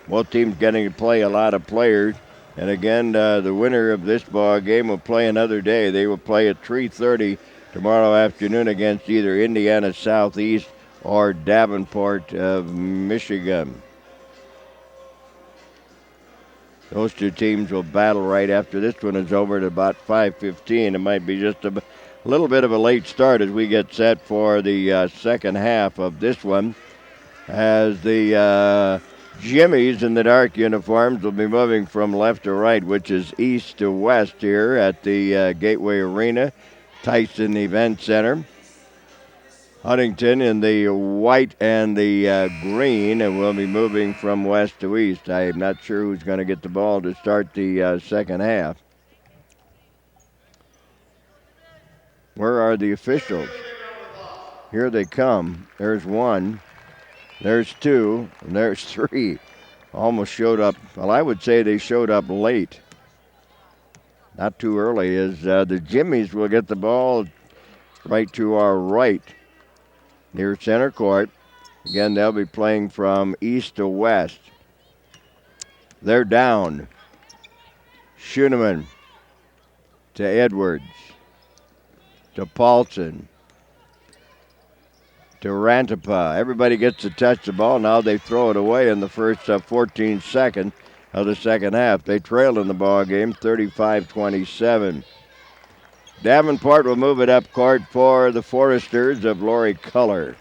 Both teams getting to play a lot of players. And again, the winner of this ball game will play another day. They will play at 3:30 tomorrow afternoon against either Indiana Southeast or Davenport of Michigan. Those two teams will battle right after this one is over at about 5:15. It might be just a little bit of a late start as we get set for the second half of this one, as the Jimmies in the dark uniforms will be moving from left to right, which is east to west here at the Gateway Arena, Tyson Event Center. Huntington in the white and the green, and we'll be moving from west to east. I'm not sure who's going to get the ball to start the second half. Where are the officials? Here they come. There's 1. There's 2, and there's 3. Almost showed up. Well, I would say they showed up late. Not too early, as the Jimmies will get the ball right to our right near center court. Again, they'll be playing from east to west. They're down. Schooneman to Edwards to Paulson to Rantapa. Everybody gets to touch the ball. Now they throw it away in the first 14 seconds of the second half. They trail in the ball game 35-27. Davenport will move it up court for the Foresters of Lori Culler.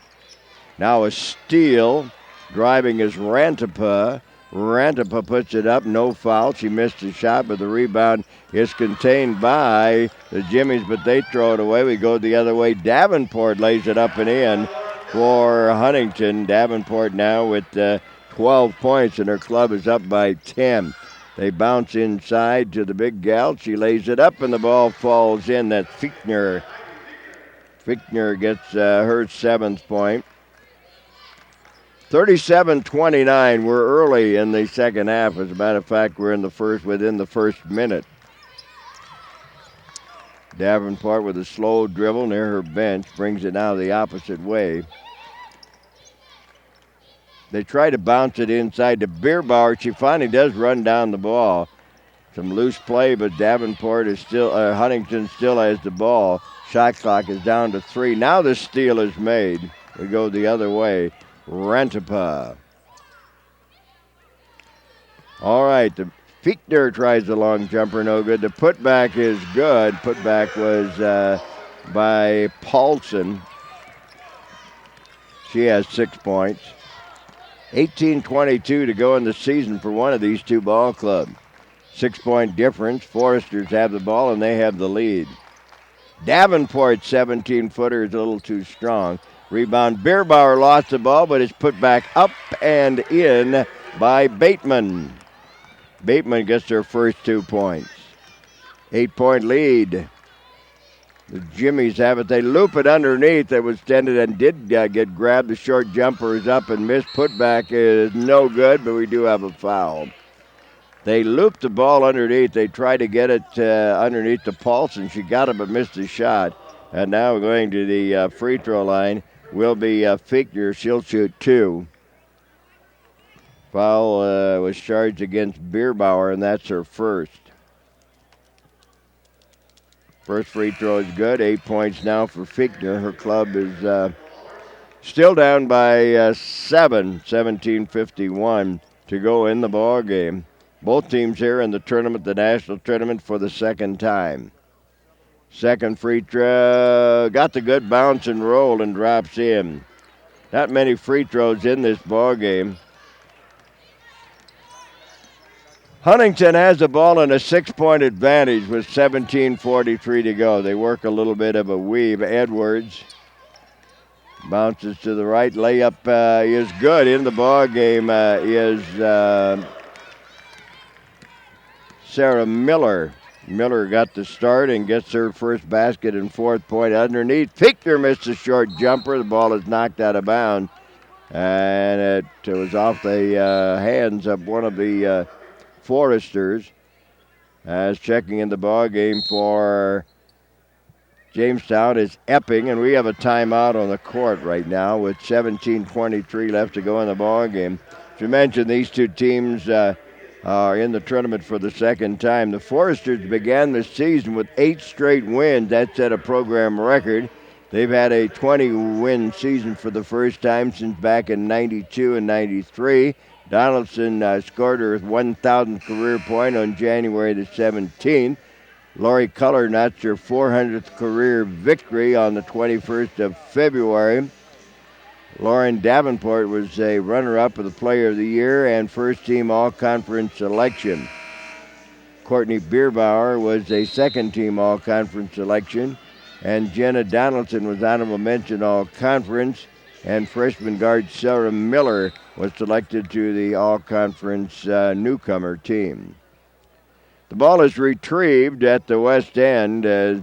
Now a steal. Driving is Rantapa. Rantapa puts it up. No foul. She missed a shot, but the rebound is contained by the Jimmies, but they throw it away. We go the other way. Davenport lays it up and in for Huntington. Davenport now with 12 points, and her club is up by 10. They bounce inside to the big gal. She lays it up, and the ball falls in. That's Fichtner. Fichtner gets her 7th point. 37-29. We're early in the second half. As a matter of fact, we're within the first minute. Davenport with a slow dribble near her bench brings it now the opposite way. They try to bounce it inside to Bierbauer. She finally does run down the ball. Some loose play, but Huntington still has the ball. Shot clock is down to 3. Now the steal is made. We go the other way. Rantapa. All right, the Fichtner tries the long jumper, no good. The putback is good. Putback was by Paulson. She has 6 points. 18-22 to go in the season for one of these two ball clubs. 6-point difference. Foresters have the ball, and they have the lead. Davenport's 17-footer is a little too strong. Rebound, Bierbauer lost the ball, but it's put back up and in by Bateman. Bateman gets their first 2 points. 8-point lead. The Jimmies have it. They loop it underneath. It was tended and did get grabbed. The short jumper is up and missed. Putback is no good, but we do have a foul. They looped the ball underneath. They tried to get it underneath to Paulson. She got it but missed the shot. And now going to the free throw line will be Fichtner. She'll shoot 2. Foul was charged against Bierbauer, and that's her first. First free throw is good. 8 points now for Fichtner. Her club is still down by 7, 17-51. to go in the ball game. Both teams here in the tournament, the national tournament, for the second time. Second free throw, got the good bounce and roll and drops in. Not many free throws in this ball game. Huntington has the ball in a 6-point advantage with 17:43 to go. They work a little bit of a weave. Edwards bounces to the right. Layup is good. In the ball game is Sarah Miller. Miller got the start and gets her first basket and fourth point underneath. Fichtner missed a short jumper. The ball is knocked out of bounds. And it was off the hands of one of the Foresters. As checking in the ball game for Jamestown is Epping, and we have a timeout on the court right now with 17:23 left to go in the ball game. As you mentioned, these two teams are in the tournament for the second time. The Foresters began the season with 8 straight wins. That set a program record. They've had a 20-win season for the first time since back in 92 and 93. Donaldson scored her 1,000th career point on January the 17th. Lori Culler notched her 400th career victory on the 21st of February. Lauren Davenport was a runner-up of the Player of the Year and first-team All-Conference selection. Courtney Bierbauer was a second-team All-Conference selection. And Jenna Donaldson was honorable mention All-Conference. And freshman guard Sarah Miller was selected to the All-Conference newcomer team. The ball is retrieved at the west end as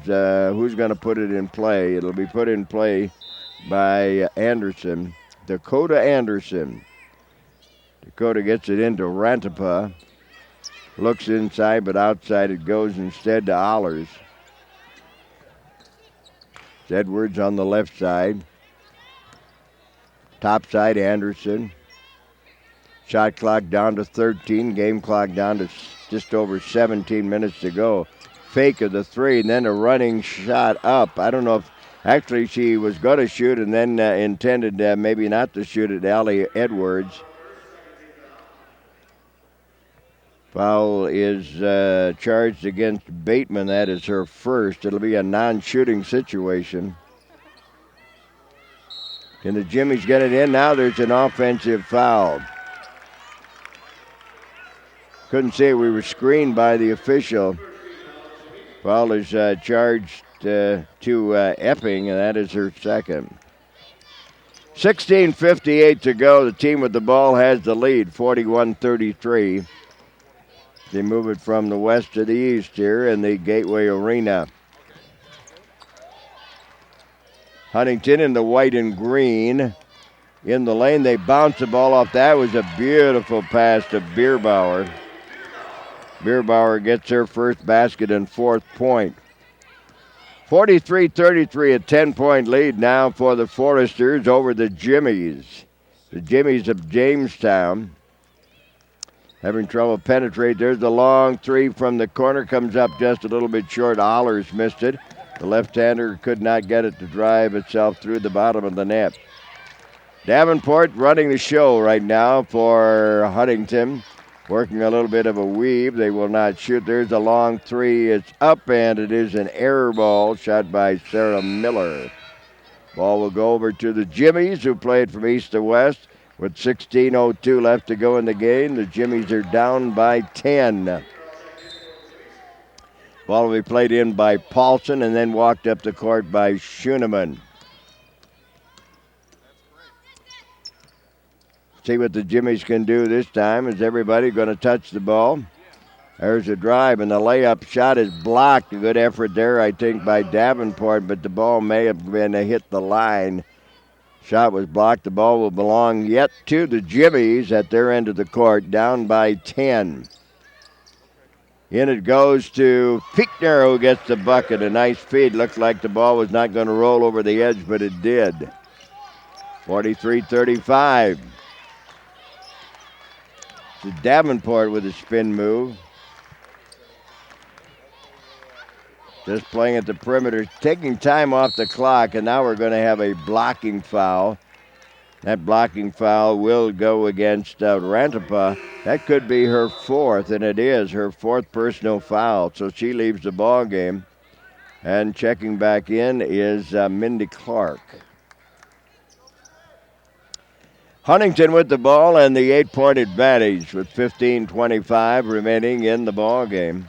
who's going to put it in play? It'll be put in play by Anderson, Dakota Anderson. Dakota gets it into Rantapa. Looks inside, but outside it goes instead to Allers. Edwards on the left side. Top side, Anderson. Shot clock down to 13. Game clock down to just over 17 minutes to go. Fake of the three, and then a running shot up. I don't know if actually she was going to shoot and then intended maybe not to shoot at Allie Edwards. Foul is charged against Bateman. That is her first. It'll be a non-shooting situation. Can the Jimmies get it in? Now there's an offensive foul. Couldn't see it. We were screened by the official. Foul is charged to Epping, and that is her second. 16:58 to go. The team with the ball has the lead, 41-33. They move it from the west to the east here in the Gateway Arena. Huntington in the white and green. In the lane, they bounce the ball off. That was a beautiful pass to Bierbauer. Bierbauer gets her first basket and fourth point. 43-33, a 10-point lead now for the Foresters over the Jimmies. The Jimmies of Jamestown. Having trouble penetrate. There's the long three from the corner. Comes up just a little bit short. Allers missed it. The left-hander could not get it to drive itself through the bottom of the net. Davenport running the show right now for Huntington. Working a little bit of a weave. They will not shoot. There's a long three. It's up, and it is an error ball shot by Sarah Miller. Ball will go over to the Jimmies, who played from east to west. With 16:02 left to go in the game, the Jimmies are down by 10. Ball will be played in by Paulson and then walked up the court by Schoenemann. See what the Jimmies can do this time. Is everybody going to touch the ball? There's a drive, and the layup shot is blocked. A good effort there, I think, by Davenport, but the ball may have been hit the line. Shot was blocked. The ball will belong yet to the Jimmies at their end of the court, down by 10. In it goes to Fichtner, who gets the bucket. A nice feed. Looked like the ball was not going to roll over the edge, but it did. 43-35. It's Davenport with a spin move. Just playing at the perimeter, taking time off the clock, and now we're going to have a blocking foul. That blocking foul will go against Rantapa. That could be her fourth, and it is her fourth personal foul. So she leaves the ball game. And checking back in is Mindy Clark. Huntington with the ball and the 8-point advantage with 15:25 remaining in the ball game.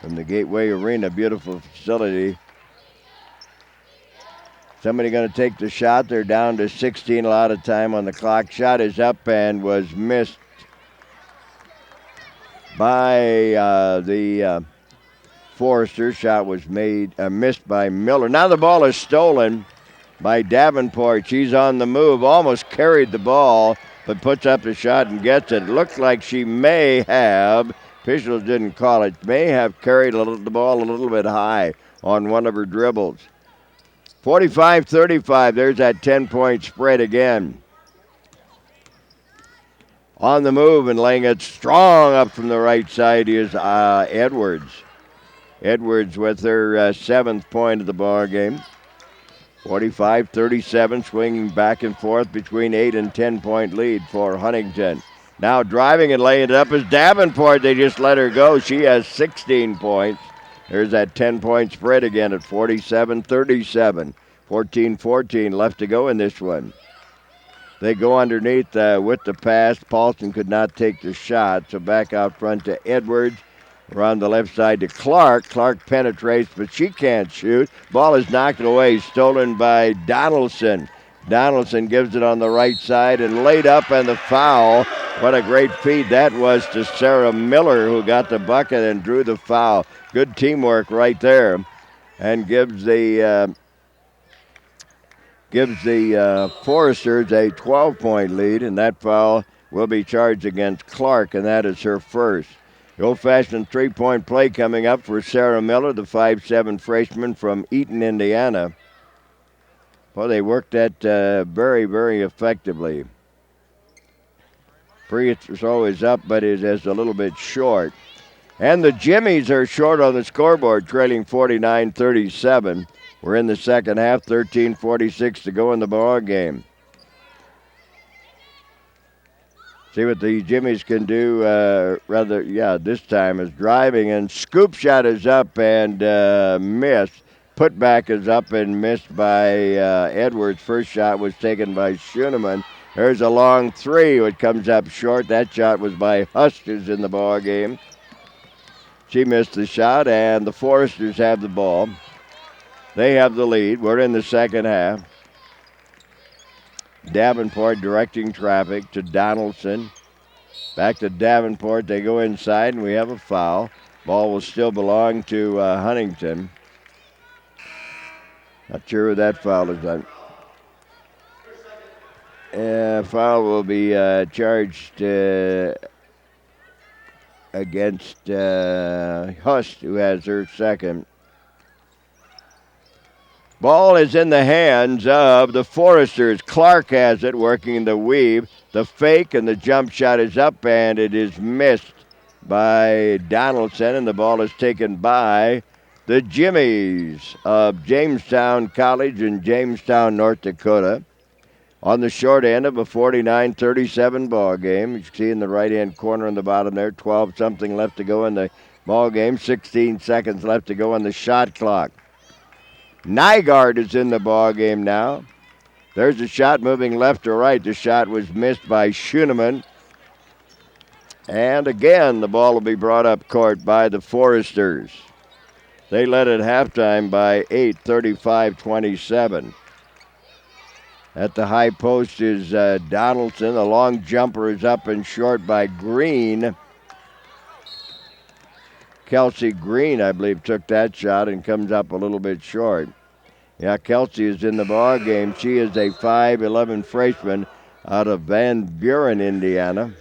From the Gateway Arena, beautiful facility. Somebody going to take the shot. They're down to 16, a lot of time on the clock. Shot is up and was missed by the Forrester. Shot was missed by Miller. Now the ball is stolen by Davenport. She's on the move, almost carried the ball, but puts up the shot and gets it. Looks like she may have, officials didn't call it, may have carried the ball a little bit high on one of her dribbles. 45-35, there's that 10-point spread again. On the move and laying it strong up from the right side is Edwards. Edwards with her seventh point of the ball game. 45-37, swinging back and forth between 8 and 10-point lead for Huntington. Now driving and laying it up is Davenport. They just let her go. She has 16 points. There's that 10-point spread again at 47-37. 14-14 left to go in this one. They go underneath with the pass. Paulson could not take the shot, so back out front to Edwards. Around the left side to Clark. Clark penetrates, but she can't shoot. Ball is knocked away, stolen by Donaldson. Donaldson gives it on the right side and laid up, and the foul. What a great feed that was to Sarah Miller, who got the bucket and drew the foul. Good teamwork right there, and gives the Foresters a 12-point lead, and that foul will be charged against Clark, and that is her first. The old-fashioned three-point play coming up for Sarah Miller, the 5'7" freshman from Eaton, Indiana. Well, they worked that very, very effectively. Free is always up, but it is a little bit short. And the Jimmies are short on the scoreboard, trailing 49-37. We're in the second half, 13:46 to go in the ball game. See what the Jimmies can do, this time is driving, and scoop shot is up and missed. Putback is up and missed by Edwards. First shot was taken by Schoenemann. There's a long three, which comes up short. That shot was by Husters in the ball game. She missed the shot, and the Foresters have the ball. They have the lead. We're in the second half. Davenport directing traffic to Donaldson. Back to Davenport. They go inside, and we have a foul. Ball will still belong to Huntington. Not sure who that foul is on. Foul will be charged against Hust, who has her second. Ball is in the hands of the Foresters. Clark has it, working the weave. The fake and the jump shot is up, and it is missed by Donaldson, and the ball is taken by the Jimmies of Jamestown College in Jamestown, North Dakota. On the short end of a 49-37 ball game. You see in the right-hand corner on the bottom there, 12-something left to go in the ball game. 16 seconds left to go on the shot clock. Nygaard is in the ball game now. There's a shot moving left to right. The shot was missed by Schoenemann. And again, the ball will be brought up court by the Foresters. They led at halftime by 8, 35-27. At the high post is Donaldson. The long jumper is up and short by Green. Kelsey Green, I believe, took that shot and comes up a little bit short. Yeah, Kelsey is in the ball game. She is a 5'11" freshman out of Van Buren, Indiana.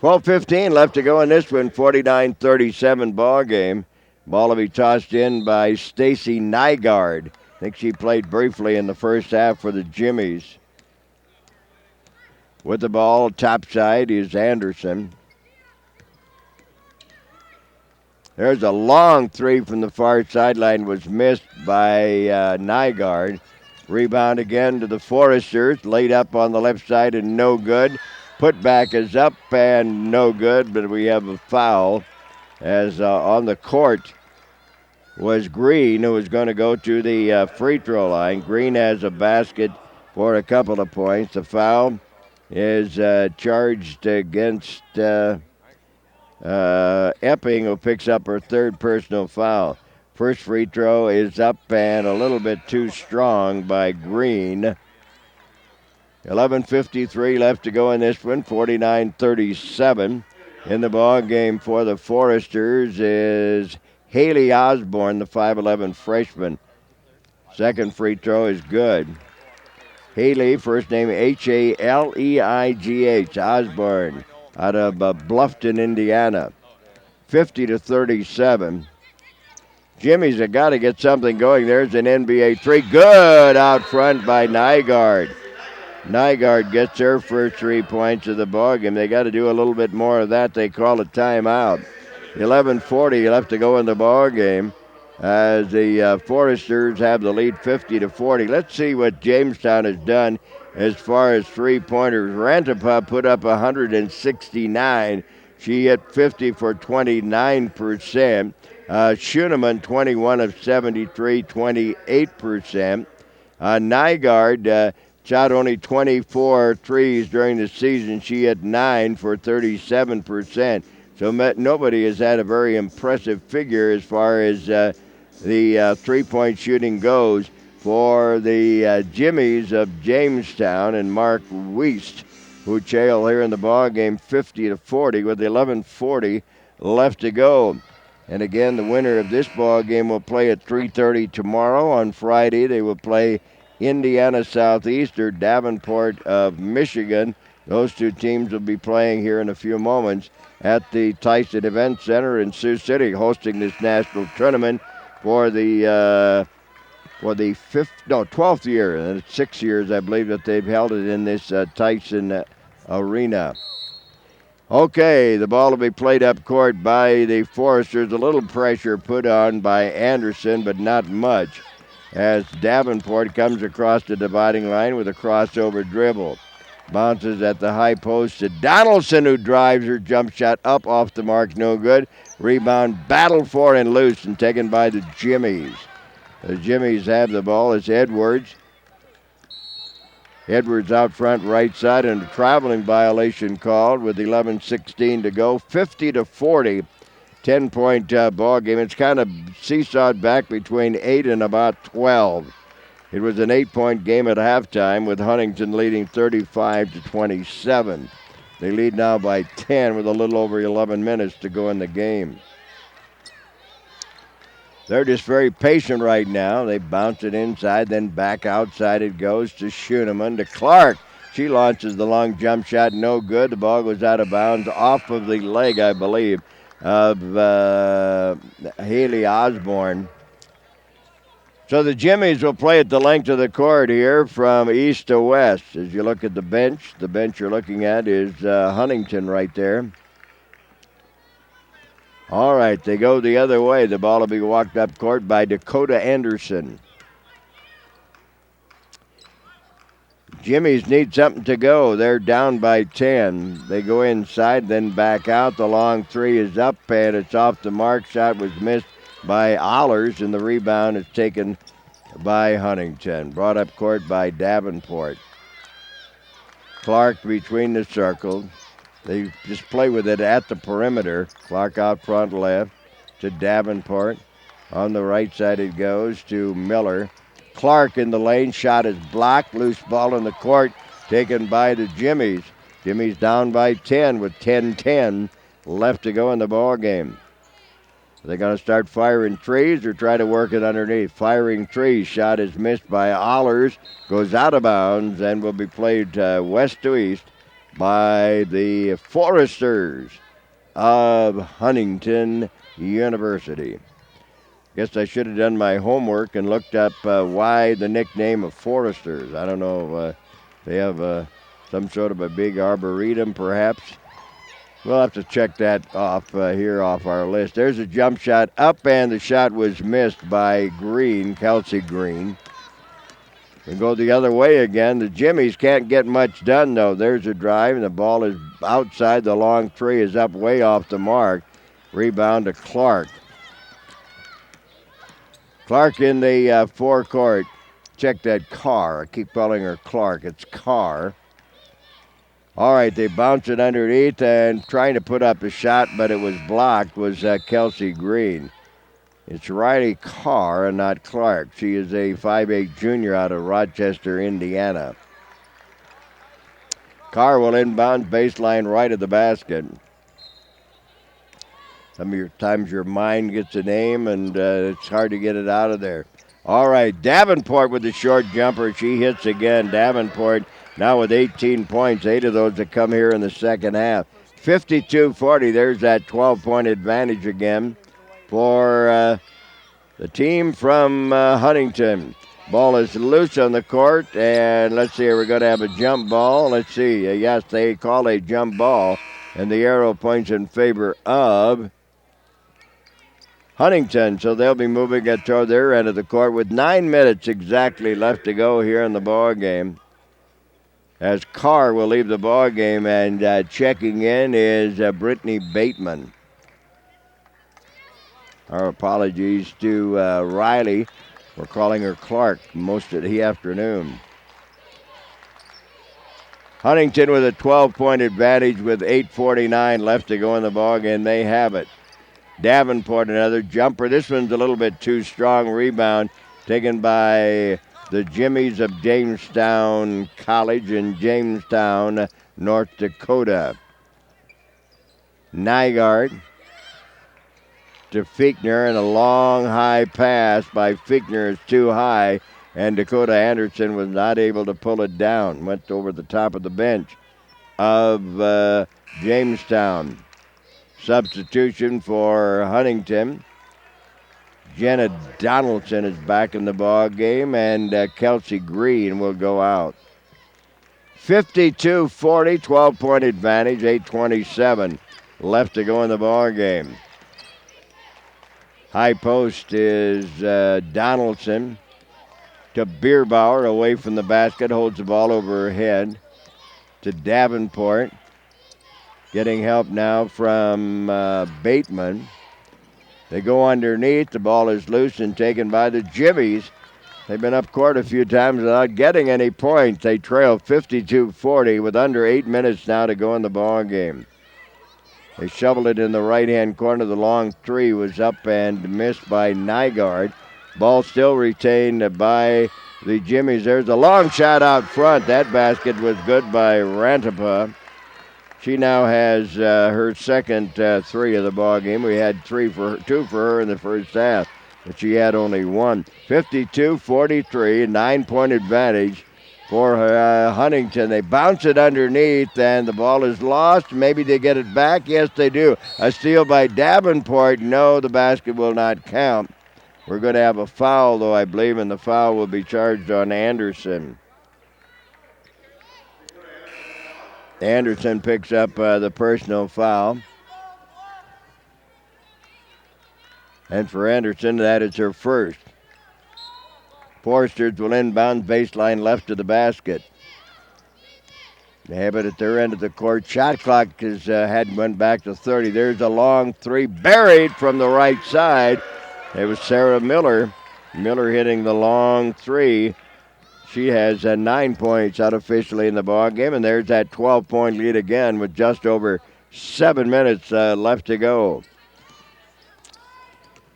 12:15 left to go in this one, 49-37 ball game. Ball will be tossed in by Stacy Nygaard. I think she played briefly in the first half for the Jimmies. With the ball, top side is Anderson. There's a long three from the far sideline, was missed by Nygaard. Rebound again to the Foresters, laid up on the left side and no good. Put back is up and no good, but we have a foul as on the court was Green, who was going to go to the free throw line. Green has a basket for a couple of points. The foul is charged against Epping, who picks up her third personal foul. First free throw is up and a little bit too strong by Green. 11:53 left to go in this one, 49-37. In the ball game for the Foresters is Haley Osborne, the 5'11 freshman. Second free throw is good. Haley, first name Haleigh, Osborne, out of Bluffton, Indiana. 50-37. Jimmy's have got to get something going. There's an NBA three. Good out front by Nygaard. Nygaard gets her first 3 points of the ballgame. They got to do a little bit more of that. They call a timeout. 11:40 left to go in the ballgame as the Foresters have the lead 50-40. Let's see what Jamestown has done as far as three-pointers. Rantapa put up 169. She hit 50 for 29%. Schuneman, 21 of 73, 28%. Nygaard shot only 24 threes during the season. She hit 9 for 37%. So nobody has had a very impressive figure as far as the three-point shooting goes for the Jimmies of Jamestown and Mark Wiest, who trail here in the ballgame 50-40 with 11:40 left to go. And again, the winner of this ballgame will play at 3:30 tomorrow. On Friday, they will play Indiana Southeastern, Davenport of Michigan. Those two teams will be playing here in a few moments at the Tyson Event Center in Sioux City, hosting this national tournament for the 12th year. And it's 6 years, I believe, that they've held it in this Tyson arena. Okay, the ball will be played up court by the Foresters. A little pressure put on by Anderson, but not much, as Davenport comes across the dividing line with a crossover dribble. Bounces at the high post to Donaldson, who drives her jump shot up off the mark, no good. Rebound battled for and loose and taken by the Jimmies. The Jimmies have the ball. It's Edwards. Edwards out front right side, and a traveling violation called with 11:16 to go. 50-40, 10-point ball game. It's kind of seesawed back between 8 and about 12. It was an 8-point game at halftime with Huntington leading 35-27. They lead now by 10 with a little over 11 minutes to go in the game. They're just very patient right now. They bounce it inside, then back outside it goes to Schuneman, to Clark. She launches the long jump shot, no good. The ball goes out of bounds off of the leg, I believe, of Haley Osborne. So the Jimmies will play at the length of the court here from east to west. As you look at the bench you're looking at is Huntington right there. All right, they go the other way. The ball will be walked up court by Dakota Anderson. Jimmies need something to go. They're down by 10. They go inside, then back out. The long three is up, and it's off the mark. Shot was missed by Allers, and the rebound is taken by Huntington. Brought up court by Davenport. Clark between the circles. They just play with it at the perimeter. Clark out front left to Davenport. On the right side it goes to Miller. Clark in the lane. Shot is blocked. Loose ball in the court taken by the Jimmies. Jimmies down by 10 with 10-10 left to go in the ball game. They're going to start firing trees or try to work it underneath. Firing trees. Shot is missed by Allers. Goes out of bounds and will be played west to east by the Foresters of Huntington University. Guess I should have done my homework and looked up why the nickname of Foresters. I don't know. They have some sort of a big arboretum, perhaps. We'll have to check that off here off our list. There's a jump shot up, and the shot was missed by Green, Kelsey Green. We go the other way again. The Jimmies can't get much done, though. There's a drive, and the ball is outside. The long three is up way off the mark. Rebound to Clark. Clark in the forecourt. Check that Carr. I keep calling her Clark. It's Carr. All right, they bounce it underneath and trying to put up a shot, but it was blocked, was Kelsey Green. It's Riley Carr and not Clark. She is a 5'8 junior out of Rochester, Indiana. Carr will inbound baseline right of the basket. Some of your times your mind gets a name and it's hard to get it out of there. All right, Davenport with the short jumper. She hits again. Davenport now with 18 points, 8 of those that come here in the second half. 52-40, there's that 12-point advantage again for the team from Huntington. Ball is loose on the court, and let's see, we're going to have a jump ball. Let's see, yes, they call a jump ball, and the arrow points in favor of Huntington, so they'll be moving it toward their end of the court with 9 minutes exactly left to go here in the ball game. As Carr will leave the ball game, and checking in is Brittany Bateman. Our apologies to Riley. We're calling her Clark most of the afternoon. Huntington with a 12-point advantage with 8:49 left to go in the ball game. They have it. Davenport, another jumper. This one's a little bit too strong. Rebound taken by the Jimmies of Jamestown College in Jamestown, North Dakota. Nygaard to Fichtner, and a long high pass by Fichtner is too high, and Dakota Anderson was not able to pull it down. Went over the top of the bench of Jamestown. Substitution for Huntington. Jenna Donaldson is back in the ball game, and Kelsey Green will go out. 52-40, 12-point advantage, 8:27 left to go in the ball game. High post is Donaldson to Bierbauer, away from the basket, holds the ball over her head to Davenport. Getting help now from Bateman. They go underneath. The ball is loose and taken by the Jimmies. They've been up court a few times without getting any points. They trail 52-40 with under 8 minutes now to go in the ball game. They shoveled it in the right-hand corner. The long three was up and missed by Nygaard. Ball still retained by the Jimmies. There's a long shot out front. That basket was good by Rantapa. She now has her second three of the ball game. We had two for her in the first half, but she had only one. 52-43, 9-point advantage for Huntington. They bounce it underneath, and the ball is lost. Maybe they get it back. Yes, they do. A steal by Davenport. No, the basket will not count. We're going to have a foul, though, I believe, and the foul will be charged on Anderson. Anderson picks up the personal foul. And for Anderson, that is her first. Forsters will inbound baseline left of the basket. They have it at their end of the court. Shot clock went back to 30. There's a long three buried from the right side. It was Sarah Miller. Miller hitting the long three. She has 9 points unofficially in the ball game, and there's that 12-point lead again with just over 7 minutes left to go.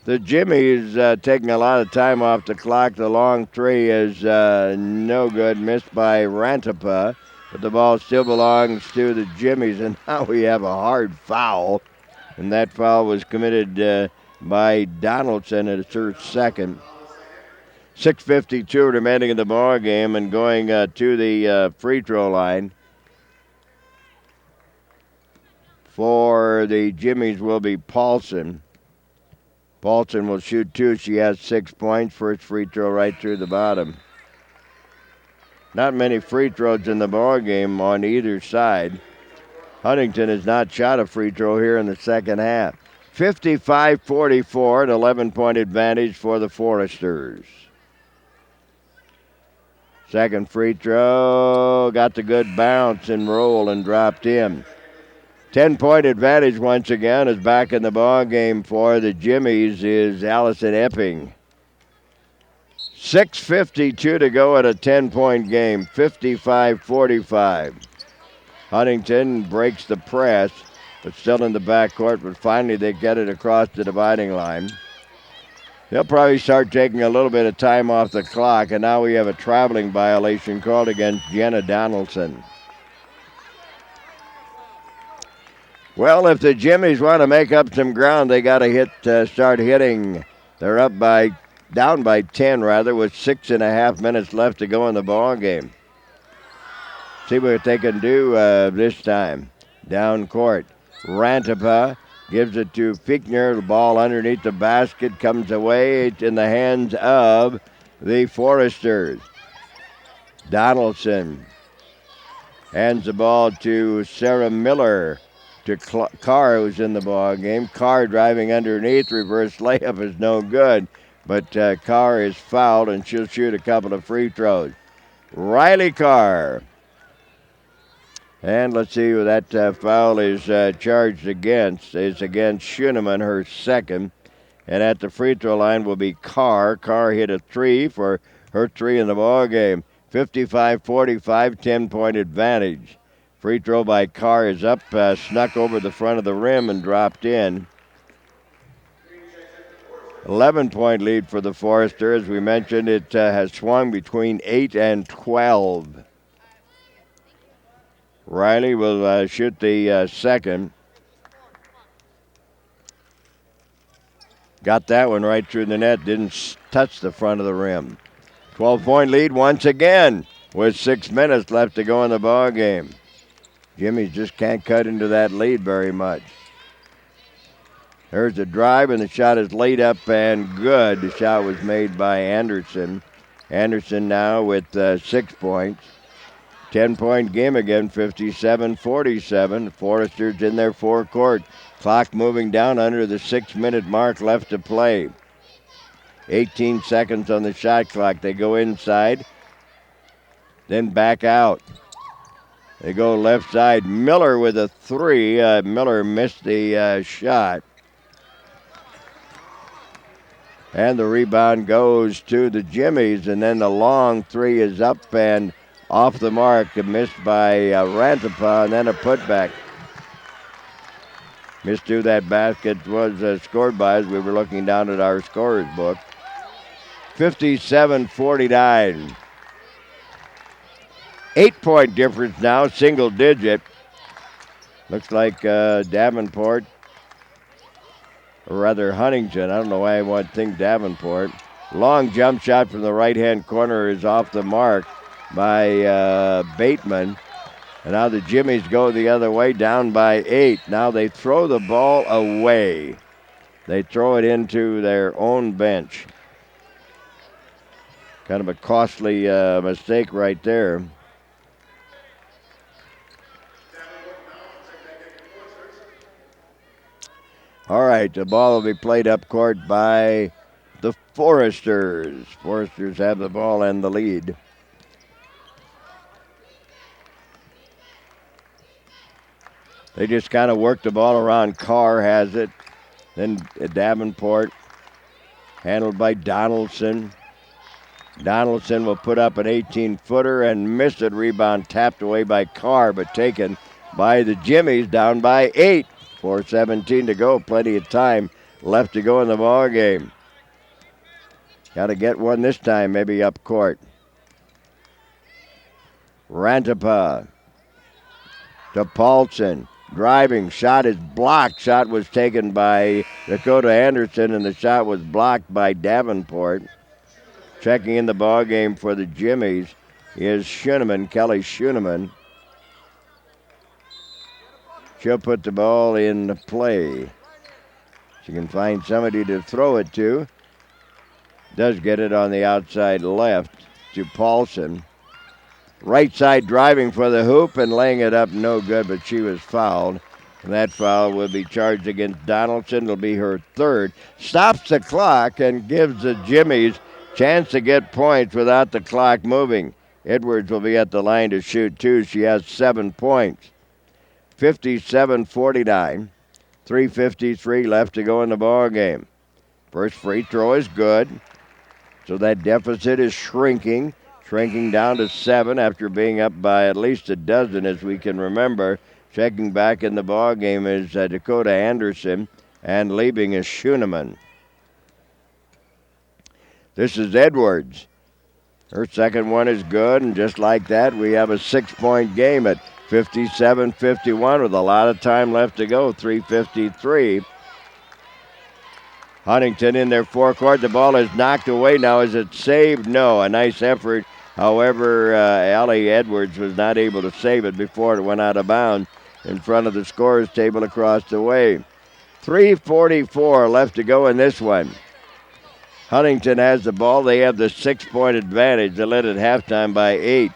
The Jimmies taking a lot of time off the clock. The long three is no good, missed by Rantapa, but the ball still belongs to the Jimmies, and now we have a hard foul, and that foul was committed by Donaldson at her second. 6:52 remaining in the ball game, and going to the free throw line for the Jimmies will be Paulson. Paulson will shoot two. She has 6 points. First free throw right through the bottom. Not many free throws in the ball game on either side. Huntington has not shot a free throw here in the second half. 55-44, an 11-point advantage for the Foresters. Second free throw, got the good bounce and roll and dropped in. 10-point advantage once again is back in the ball game for the Jimmies is Allison Epping. 6:52 to go at a 10-point game, 55-45. Huntington breaks the press, but still in the backcourt, but finally they get it across the dividing line. They'll probably start taking a little bit of time off the clock, and now we have a traveling violation called against Jenna Donaldson. Well, if the Jimmies want to make up some ground, they got to start hitting. They're down by 10 with 6.5 minutes left to go in the ball game. See what they can do this time. Down court, Rantapa gives it to Fichtner. The ball underneath the basket comes away in the hands of the Foresters. Donaldson hands the ball to Sarah Miller. To Carr, who's in the ball game. Carr driving underneath. Reverse layup is no good. But Carr is fouled, and she'll shoot a couple of free throws. Riley Carr. And let's see who that foul is charged against. It's against Schönemann, her second. And at the free throw line will be Carr. Carr hit a three for her three in the ball game. 55-45, 10-point advantage. Free throw by Carr is up, snuck over the front of the rim and dropped in. 11-point lead for the Forester. As we mentioned, it has swung between 8 and 12. Riley will shoot the second. Got that one right through the net. Didn't touch the front of the rim. 12-point lead once again with 6 minutes left to go in the ball game. Jimmy just can't cut into that lead very much. There's a drive, and the shot is laid up and good. The shot was made by Anderson. Anderson now with 6 points. 10-point game again, 57-47. Foresters in their forecourt. Clock moving down under the 6-minute mark left to play. 18 seconds on the shot clock. They go inside, then back out. They go left side. Miller with a three. Miller missed the shot. And the rebound goes to the Jimmies, and then the long three is up and off the mark, missed by Rantapa, and then a putback. Missed who that basket was scored by as we were looking down at our scorer's book. 57-49. 8-point difference now, single digit. Looks like Davenport, or rather Huntington. I don't know why I would think Davenport. Long jump shot from the right-hand corner is off the mark by Bateman. And now the Jimmies go the other way, down by 8. Now they throw the ball away. They throw it into their own bench. Kind of a costly mistake right there. All right, the ball will be played up court by the Foresters. Foresters have the ball and the lead. They just kind of work the ball around. Carr has it. Then Davenport, handled by Donaldson. Donaldson will put up an 18-footer and miss it. Rebound tapped away by Carr, but taken by the Jimmies, down by 8. 4:17 to go. Plenty of time left to go in the ball game. Got to get one this time, maybe up court. Rantapa to Paulson. Driving. Shot is blocked. Shot was taken by Dakota Anderson, and the shot was blocked by Davenport. Checking in the ball game for the Jimmies is Schönemann, Kelly Schönemann. She'll put the ball in play. She can find somebody to throw it to. Does get it on the outside left to Paulson. right side driving for the hoop and laying it up no good, but she was fouled. And that foul will be charged against Donaldson. It'll be her third. Stops the clock and gives the Jimmies chance to get points without the clock moving. Edwards will be at the line to shoot two. She has 7 points. 57-49. 3:53 left to go in the ball game. First free throw is good. So that deficit is shrinking down to 7 after being up by at least a dozen as we can remember. Checking back in the ball game is Dakota Anderson, and leaving is Schooneman. This is Edwards. Her second one is good, and just like that, we have a 6-point game at 57-51 with a lot of time left to go, 3:53. Huntington in their forecourt. The ball is knocked away now. Is it saved? No. A nice effort. However, Allie Edwards was not able to save it before it went out of bounds in front of the scorer's table across the way. 3:44 left to go in this one. Huntington has the ball. They have the 6-point advantage. They led at halftime by 8.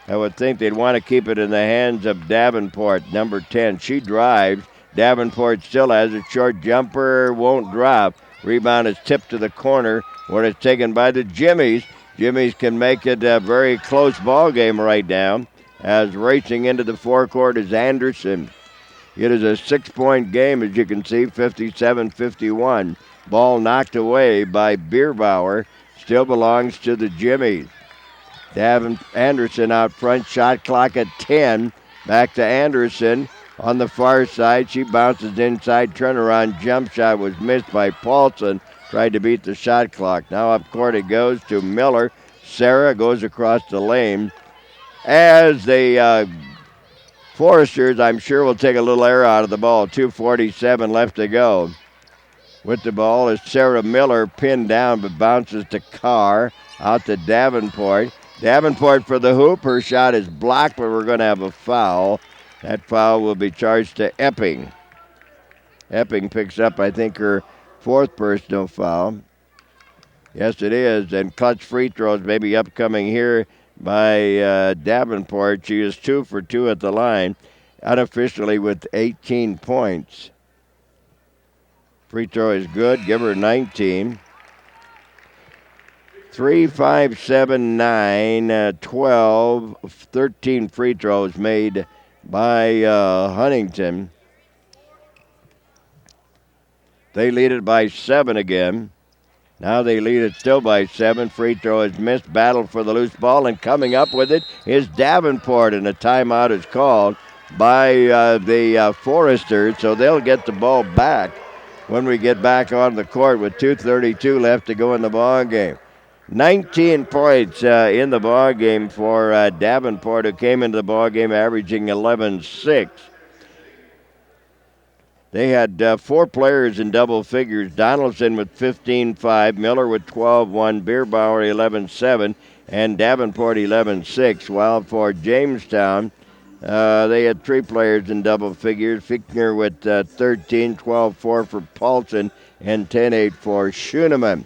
I would think they'd want to keep it in the hands of Davenport, number 10. She drives. Davenport still has a short jumper, won't drop. Rebound is tipped to the corner where it's taken by the Jimmies. Jimmies can make it a very close ball game right now as racing into the forecourt is Anderson. It is a 6-point game, as you can see, 57-51. Ball knocked away by Bierbauer. Still belongs to the Jimmies. Anderson out front, shot clock at 10. Back to Anderson on the far side. She bounces inside, turnaround jump shot was missed by Paulson. Tried to beat the shot clock. Now up court it goes to Miller. Sarah goes across the lane. As the Foresters, I'm sure, will take a little air out of the ball. 2:47 left to go. With the ball is Sarah Miller, pinned down, but bounces to Carr. Out to Davenport. Davenport for the hoop. Her shot is blocked, but we're going to have a foul. That foul will be charged to Epping. Epping picks up, I think, her 4th personal foul. Yes, it is. And clutch free throws may be upcoming here by Davenport. She is 2 for 2 at the line, unofficially with 18 points. Free throw is good. Give her 19. 3, 5, 7, 9, 12, 13 free throws made by Huntington. They lead it by 7 again. Now they lead it still by 7. Free throw is missed. Battle for the loose ball, and coming up with it is Davenport, and a timeout is called by the Foresters, so they'll get the ball back when we get back on the court with 2:32 left to go in the ball game. 19 points in the ball game for Davenport, who came into the ball game averaging 11-6. They had 4 players in double figures. Donaldson with 15-5, Miller with 12-1, Bierbauer 11-7, and Davenport 11-6. While for Jamestown, they had 3 players in double figures. Fichtner with 13, 12-4 for Paulson, and 10-8 for Schooneman.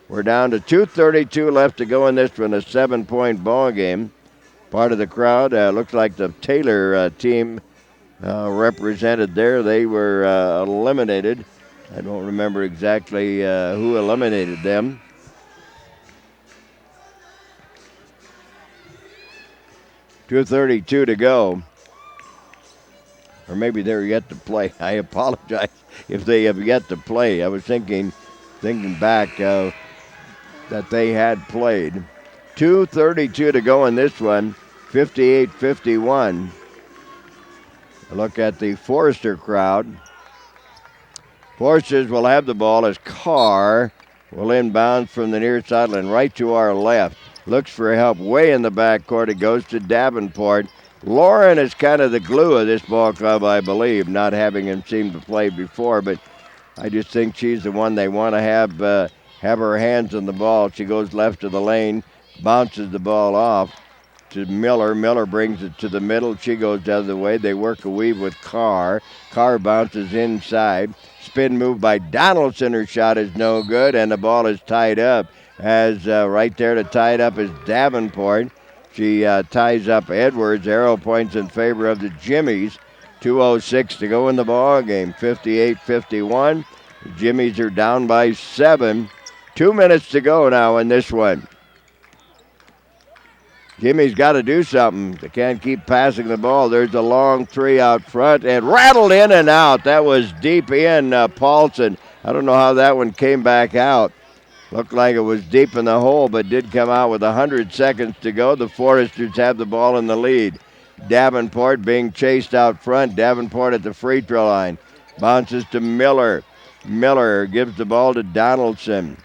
We're down to 2:32 left to go in this one, a 7-point ball game. Part of the crowd looks like the Taylor team represented there. They were eliminated. I don't remember exactly who eliminated them. .232 to go. Or maybe they're yet to play. I apologize if they have yet to play. I was thinking back that they had played. 2:32 to go in this one, 58-51. Look at the Forester crowd. Foresters will have the ball as Carr will inbound from the near sideline right to our left. Looks for help way in the backcourt. It goes to Davenport. Lauren is kind of the glue of this ball club, I believe, not having him seem to play before, but I just think she's the one they want to have her hands on the ball. She goes left of the lane, bounces the ball off. to Miller. Miller brings it to the middle. She goes the other way. They work a weave with Carr. Carr bounces inside. Spin move by Donaldson. Her shot is no good, and the ball is tied up. As right there to tie it up is Davenport. She ties up Edwards. Arrow points in favor of the Jimmies. 2:06 to go in the ball game. 58-51. The Jimmies are down by 7. 2 minutes to go now in this one. Jimmy's got to do something. They can't keep passing the ball. There's a long three out front and rattled in and out. That was deep in, Paulson. I don't know how that one came back out. Looked like it was deep in the hole, but did come out with 100 seconds to go. The Foresters have the ball in the lead. Davenport being chased out front. Davenport at the free throw line. Bounces to Miller. Miller gives the ball to Donaldson.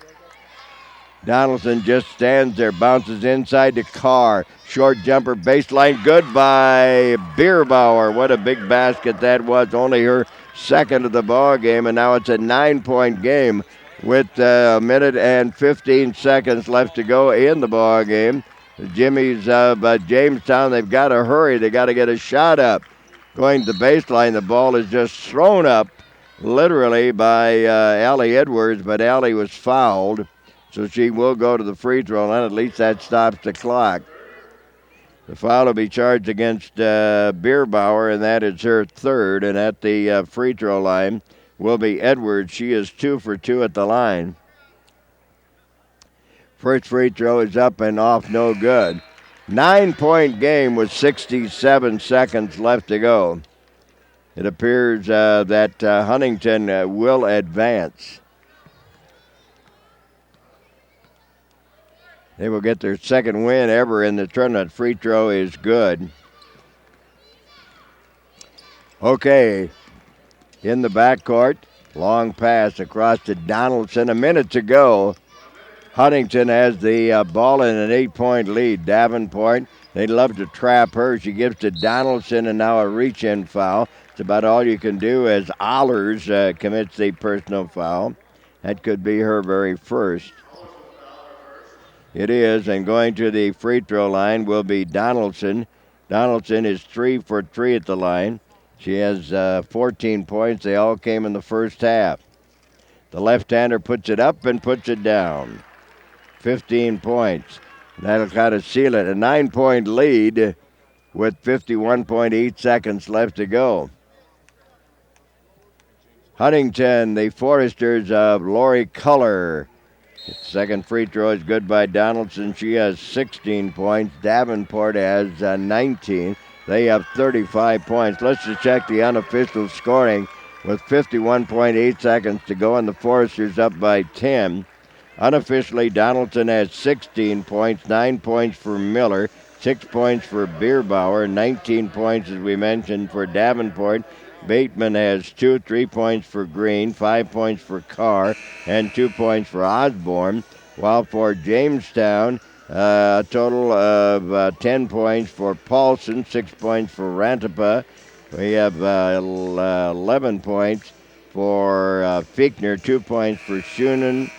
Donaldson just stands there, bounces inside to Carr. Short jumper, baseline, good by Bierbauer. What a big basket that was. Only her second of the ball game, and now it's a 9-point game with a minute and 15 seconds left to go in the ball game. The Jimmies of Jamestown, they've got to hurry. They got to get a shot up. Going to the baseline, the ball is just thrown up literally by Allie Edwards, but Allie was fouled. So she will go to the free throw line. At least that stops the clock. The foul will be charged against Bierbauer, and that is her third. And at the free throw line will be Edwards. She is 2 for 2 at the line. First free throw is up and off, no good. 9-point game with 67 seconds left to go. It appears that Huntington will advance. They will get their second win ever in the tournament. Free throw is good. Okay, in the backcourt, long pass across to Donaldson. A minute to go. Huntington has the ball in an 8-point lead. Davenport, they'd love to trap her. She gives to Donaldson, and now a reach-in foul. It's about all you can do as Allers commits the personal foul. That could be her very first. It is, and going to the free throw line will be Donaldson. Donaldson is 3 for 3 at the line. She has 14 points. They all came in the first half. The left-hander puts it up and puts it down. 15 points. That'll kind of seal it. A 9-point lead with 51.8 seconds left to go. Huntington, the Foresters of Lori Culler. Second free throw is good by Donaldson. She has 16 points. Davenport has 19. They have 35 points. Let's just check the unofficial scoring with 51.8 seconds to go, and the Foresters up by 10. Unofficially, Donaldson has 16 points, 9 points for Miller, 6 points for Bierbauer, 19 points, as we mentioned, for Davenport. Bateman has 2, 3 points for Green, 5 points for Carr, and 2 points for Osborne. While for Jamestown, a total of 10 points for Paulson, 6 points for Rantipa. We have 11 points for Fichtner, 2 points for Schooneman,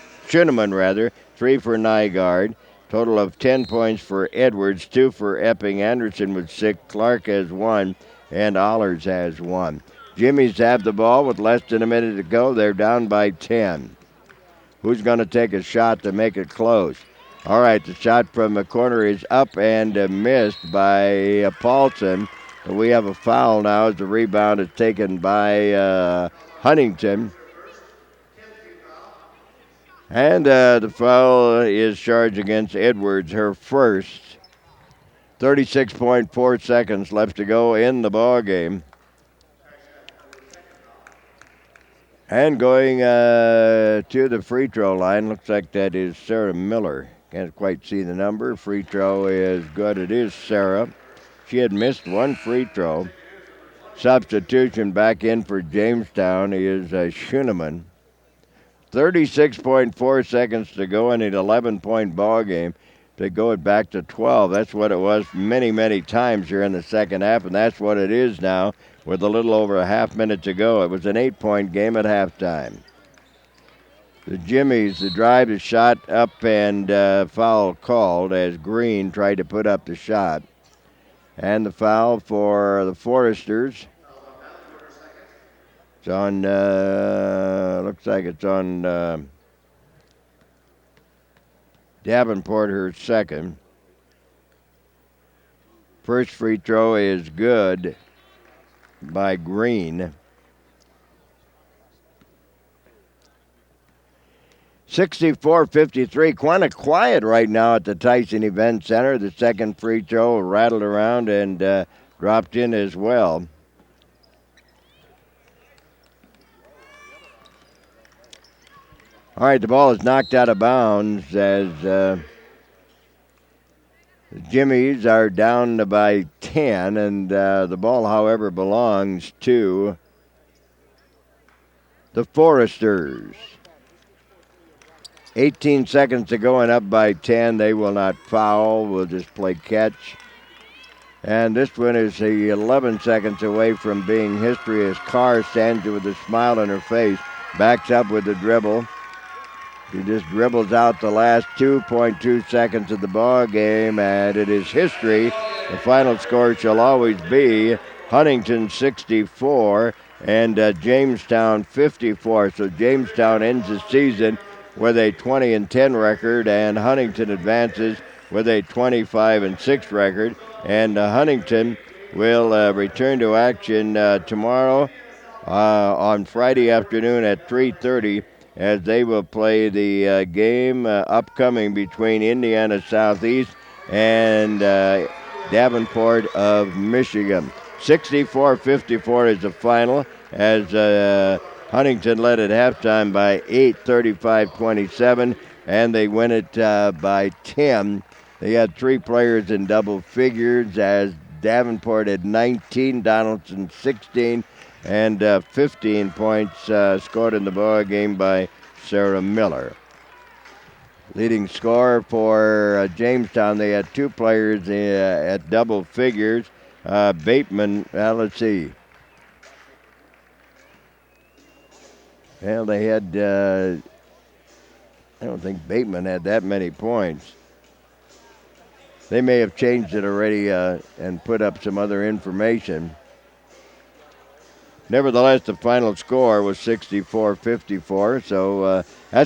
3 for Nygaard. Total of 10 points for Edwards, 2 for Epping. Anderson with 6, Clark has 1, and Allers has 1. Jimmy's have the ball with less than a minute to go. They're down by 10. Who's going to take a shot to make it close? All right, the shot from the corner is up and missed by Paulson. We have a foul now as the rebound is taken by Huntington. And the foul is charged against Edwards, her first. 36.4 seconds left to go in the ball game. And going to the free throw line, looks like that is Sarah Miller. Can't quite see the number. Free throw is good. It is Sarah. She had missed one free throw. Substitution back in for Jamestown is Schooneman. 36.4 seconds to go in an 11-point ball game. To go it back to 12. That's what it was many, many times here in the second half, and that's what it is now with a little over a half minute to go. It was an 8-point game at halftime. The Jimmies, the drive is shot up and foul called as Green tried to put up the shot. And the foul for the Foresters. It's on, looks like it's on Davenport, her second. First free throw is good by Green. 64-53. Kind of quiet right now at the Tyson Event Center. The second free throw rattled around and dropped in as well. All right, the ball is knocked out of bounds as the Jimmies are down by 10, and the ball, however, belongs to the Foresters. 18 seconds to go and up by 10. They will not foul. We'll just play catch. And this one is 11 seconds away from being history as Carr stands there with a smile on her face. Backs up with the dribble. She just dribbles out the last 2.2 seconds of the ball game, and it is history. The final score shall always be Huntington 64 and Jamestown 54. So Jamestown ends the season with a 20-10 record, and Huntington advances with a 25-6 record. And Huntington will return to action tomorrow on Friday afternoon at 3:30 as they will play the game upcoming between Indiana Southeast and Davenport of Michigan. 64-54 is the final as Huntington led at halftime by 8, 35-27, and they win it by 10. They had three players in double figures as Davenport had 19, Donaldson 16, and 15 points scored in the ball game by Sarah Miller. Leading scorer for Jamestown, they had two players at double figures. Bateman, let's see. Well, they had, I don't think Bateman had that many points. They may have changed it already and put up some other information. Nevertheless, the final score was 64-54, so that's